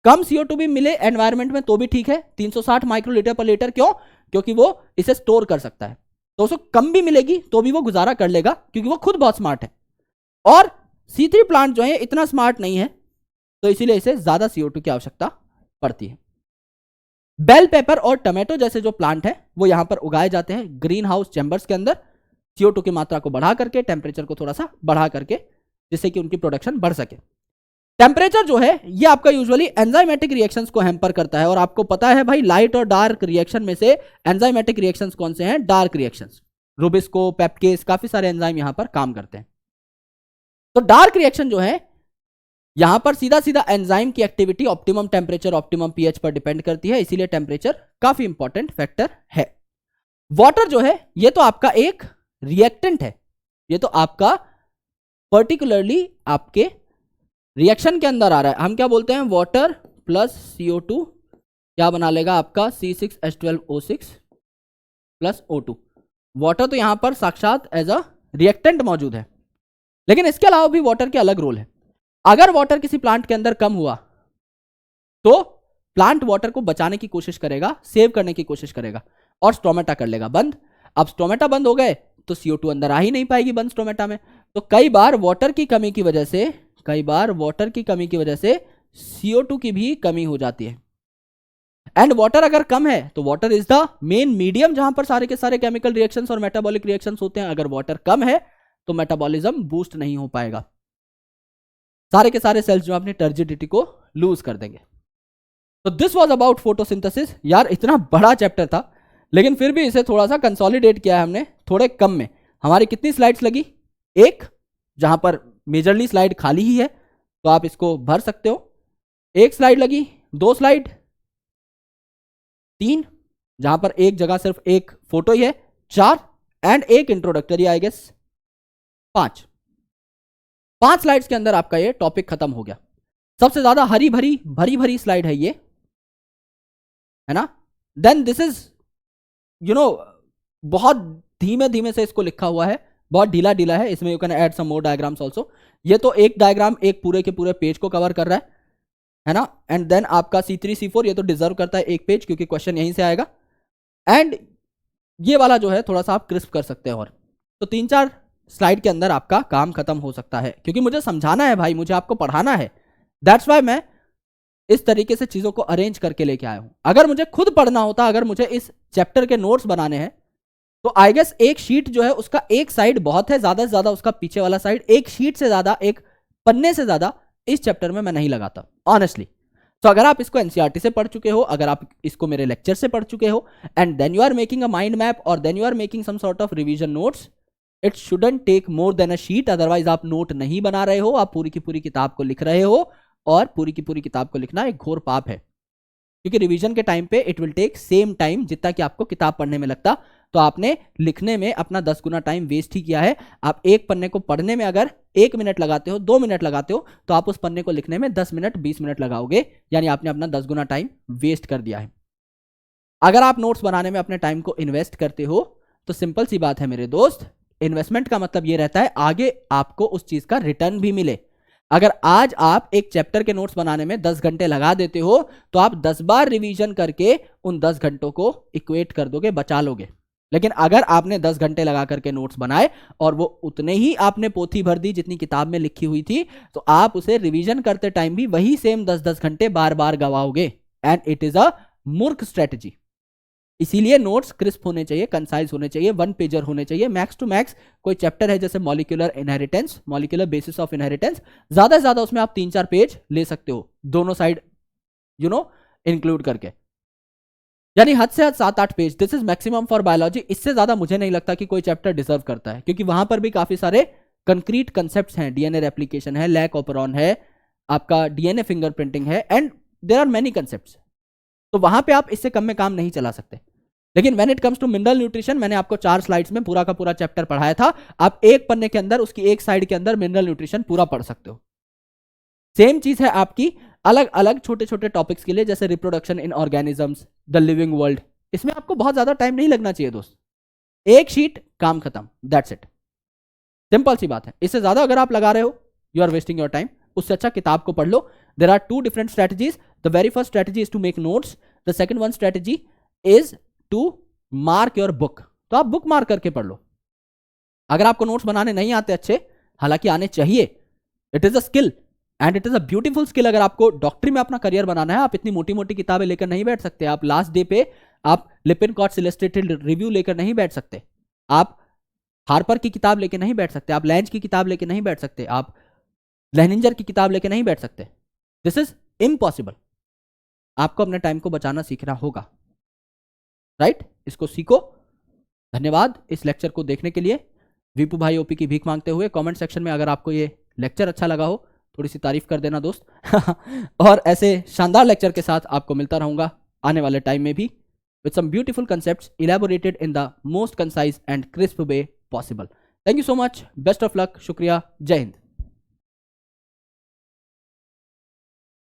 कम CO2 भी मिले एनवायरमेंट में तो भी ठीक है, 360 माइक्रोलीटर पर लीटर। क्यों? क्योंकि वो इसे स्टोर कर सकता है, तो उसको कम भी मिलेगी तो भी वो गुजारा कर लेगा, क्योंकि वो खुद बहुत स्मार्ट है। और C3 प्लांट जो है इतना स्मार्ट नहीं है, तो इसीलिए इसे ज्यादा CO2 की आवश्यकता पड़ती है। बेल पेपर और टमाटो जैसे जो प्लांट है वो यहां पर उगाए जाते हैं ग्रीन हाउस चैम्बर्स के अंदर, CO2 की मात्रा को बढ़ा करके, टेम्परेचर को थोड़ा सा बढ़ा करके, जिससे कि उनकी प्रोडक्शन बढ़ सके। टेम्परेचर जो है ये आपका यूजुअली एंजाइमेटिक रिएक्शंस को हैम्पर करता है, और आपको पता है भाई लाइट और डार्क रिएक्शन में से एंजाइमेटिक रिएक्शंस कौन से हैं, डार्क रिएक्शंस। रूबिस्को, पेप्टेज, काफी सारे एंजाइम यहां पर काम करते हैं। तो डार्क रिएक्शन जो है यहां पर सीधा सीधा एंजाइम की activity optimum temperature, optimum pH पर डिपेंड करती है, इसीलिए टेम्परेचर काफी इंपॉर्टेंट फैक्टर है। वाटर जो है ये तो आपका एक रिएक्टेंट है, ये तो आपका पर्टिकुलरली आपके रिएक्शन के अंदर आ रहा है। हम क्या बोलते हैं, वाटर प्लस CO2 क्या बना लेगा आपका C6H12O6 प्लस O2। वाटर तो यहां पर साक्षात एज अ रिएक्टेंट मौजूद है, लेकिन इसके अलावा भी वाटर के अलग रोल है। अगर वाटर किसी प्लांट के अंदर कम हुआ तो प्लांट वाटर को बचाने की कोशिश करेगा, सेव करने की कोशिश करेगा, और स्टोमेटा कर लेगा बंद। अब स्टोमेटा बंद हो गए तो CO2 अंदर आ ही नहीं पाएगी बंद स्टोमेटा में। तो कई बार वाटर की कमी की वजह से CO2 की भी कमी हो जाती है। एंड वाटर अगर कम है तो water is the main medium जहां पर सारे के सारे केमिकल रिएक्शंस और मेटाबॉलिक रिएक्शंस होते हैं। अगर वाटर कम है तो मेटाबॉलिज्म बूस्ट नहीं हो पाएगा, सारे के सारे सेल्स जो अपनी टर्जिडिटी को लूज कर देंगे। तो दिस वाज अबाउट फोटोसिंथेसिस। यार इतना बड़ा चैप्टर था, लेकिन फिर भी इसे थोड़ा सा कंसोलिडेट किया है हमने थोड़े कम में। हमारी कितनी स्लाइड्स लगी, एक, जहां पर मेजरली स्लाइड खाली ही है तो आप इसको भर सकते हो। एक स्लाइड लगी, 2 स्लाइड, 3, जहां पर एक जगह सिर्फ एक फोटो ही है, 4 एंड एक इंट्रोडक्टरी, आई गेस 5 स्लाइड्स के अंदर आपका ये टॉपिक खत्म हो गया। सबसे ज्यादा हरी भरी स्लाइड है ये, है ना। देन दिस इज बहुत धीमे धीमे से इसको लिखा हुआ है, बहुत ढीला ढीला है। इसमें you can add some more diagrams also. ये तो एक डायग्राम एक पूरे के पूरे पेज को कवर कर रहा है ना। एंड देन आपका C3 C4 ये तो डिजर्व करता है एक पेज, क्योंकि क्वेश्चन यहीं से आएगा। एंड ये वाला जो है थोड़ा सा आप क्रिस्प कर सकते हैं, और तो 3-4 स्लाइड के अंदर आपका काम खत्म हो सकता है, क्योंकि मुझे समझाना है भाई, मुझे आपको पढ़ाना है। दैट्स वाई मैं इस तरीके से चीजों को अरेंज करके लेके आया हूं। अगर मुझे खुद पढ़ना होता, अगर मुझे इस चैप्टर के नोट्स बनाने हैं, तो आई गेस एक शीट जो है उसका एक साइड बहुत है, ज्यादा से ज्यादा उसका पीछे वाला साइड, एक शीट से ज्यादा, एक पन्ने से ज्यादा इस चैप्टर में मैं नहीं लगाता ऑनेस्टली। तो अगर आप इसको एनसीईआरटी से पढ़ चुके हो, अगर आप इसको मेरे लेक्चर से पढ़ चुके हो, and then you are making a mind map और then you are making some sort of revision notes, it shouldn't take more than a sheet. Otherwise आप नोट नहीं बना रहे हो, आप पूरी की पूरी किताब को लिख रहे हो, और पूरी की पूरी किताब को लिखना एक घोर पाप है, क्योंकि रिवीजन के टाइम पे it will take same time जितना कि आपको किताब पढ़ने में लगता। तो आपने लिखने में अपना 10 गुना टाइम वेस्ट ही किया है। आप एक पन्ने को पढ़ने में अगर 1 मिनट लगाते हो, 2 मिनट लगाते हो, तो आप उस पन्ने को लिखने में 10 मिनट 20 मिनट लगाओगे, यानी आपने अपना 10 गुना टाइम वेस्ट कर दिया है। अगर आप नोट्स बनाने में अपने टाइम को इन्वेस्ट करते हो, तो सिंपल सी बात है मेरे दोस्त, इन्वेस्टमेंट का मतलब यह रहता है आगे आपको उस चीज का रिटर्न भी मिले। अगर आज आप एक चैप्टर के नोट्स बनाने में 10 घंटे लगा देते हो, तो आप 10 बार रिवीजन करके उन 10 घंटों को इक्वेट कर दोगे, बचा लोगे। लेकिन अगर आपने 10 घंटे लगा करके नोट्स बनाए और वो उतने ही आपने पोथी भर दी जितनी किताब में लिखी हुई थी, तो आप उसे रिवीजन करते टाइम भी वही सेम 10-10 घंटे बार बार गवाओगे, एंड इट इज अ मूर्ख स्ट्रेटजी। इसीलिए नोट्स क्रिस्प होने चाहिए, कंसाइज होने चाहिए, 1 पेजर होने चाहिए मैक्स टू मैक्स। कोई चैप्टर है जैसे molecular inheritance, molecular basis of inheritance, ज्यादा से ज्यादा उसमें आप 3-4 पेज ले सकते हो, दोनों साइड इंक्लूड करके, यानी हद से हद 7-8 page. This is maximum for biology. इससे ज्यादा मुझे नहीं लगता कि कोई चैप्टर डिजर्व करता है, क्योंकि वहां पर भी काफी सारे कंक्रीट कंसेप्ट्स हैं। डीएनए रेप्लिकेशन है, लैक ऑपरॉन है, आपका डीएनए फिंगरप्रिंटिंग है, and there are many concepts. तो वहां पे आप इससे कम में काम नहीं चला सकते। लेकिन when it comes to mineral nutrition, मैंने आपको 4 स्लाइड्स में पूरा का पूरा चैप्टर पढ़ाया था। आप एक पन्ने के अंदर, उसकी एक साइड के अंदर मिनरल न्यूट्रिशन पूरा पढ़ सकते हो। सेम चीज है आपकी अलग अलग छोटे छोटे टॉपिक्स के लिए, जैसे reproduction in organisms, the living world. इसमें आपको बहुत ज्यादा टाइम नहीं लगना चाहिए दोस्त, एक शीट काम खत्म, दैट्स इट। सिंपल सी बात है। इससे ज्यादा अगर आप लगा रहे हो, you are wasting your time. उससे अच्छा किताब को पढ़ लो। There are 2 different strategies. The very first strategy is to make notes, the second one strategy is to mark your book. तो आप बुक मार्क करके पढ़ लो। अगर आपको नोट्स बनाने नहीं आते अच्छे, हालांकि आने चाहिए, it is a skill and it is a beautiful skill. अगर आपको डॉक्टरी में अपना करियर बनाना है, आप इतनी मोटी मोटी किताबें लेकर नहीं बैठ सकते। आप लास्ट डे पे आप लिपिनकॉट्स इलस्ट्रेटेड रिव्यू लेकर नहीं बैठ सकते। आप हार्पर की किताब लेकर नहीं बैठ सकते। आप लैंज की किताब लेकर नहीं बैठ सकते। आप लेनिंजर की किताब लेकर नहीं बैठ सकते। This is impossible. आपको अपने टाइम को बचाना सीखना होगा, राइट? इसको सीखो। धन्यवाद इस लेक्चर को देखने के लिए। वीपू भाई ओपी की भीख मांगते हुए कमेंट सेक्शन में अगर आपको ये लेक्चर अच्छा लगा हो, थोड़ी सी तारीफ कर देना दोस्त। और ऐसे शानदार लेक्चर के साथ आपको मिलता रहूंगा आने वाले टाइम में भी, with some beautiful concepts elaborated in the most concise and crisp way possible. Thank you so much. Best of luck. शुक्रिया. जय हिंद.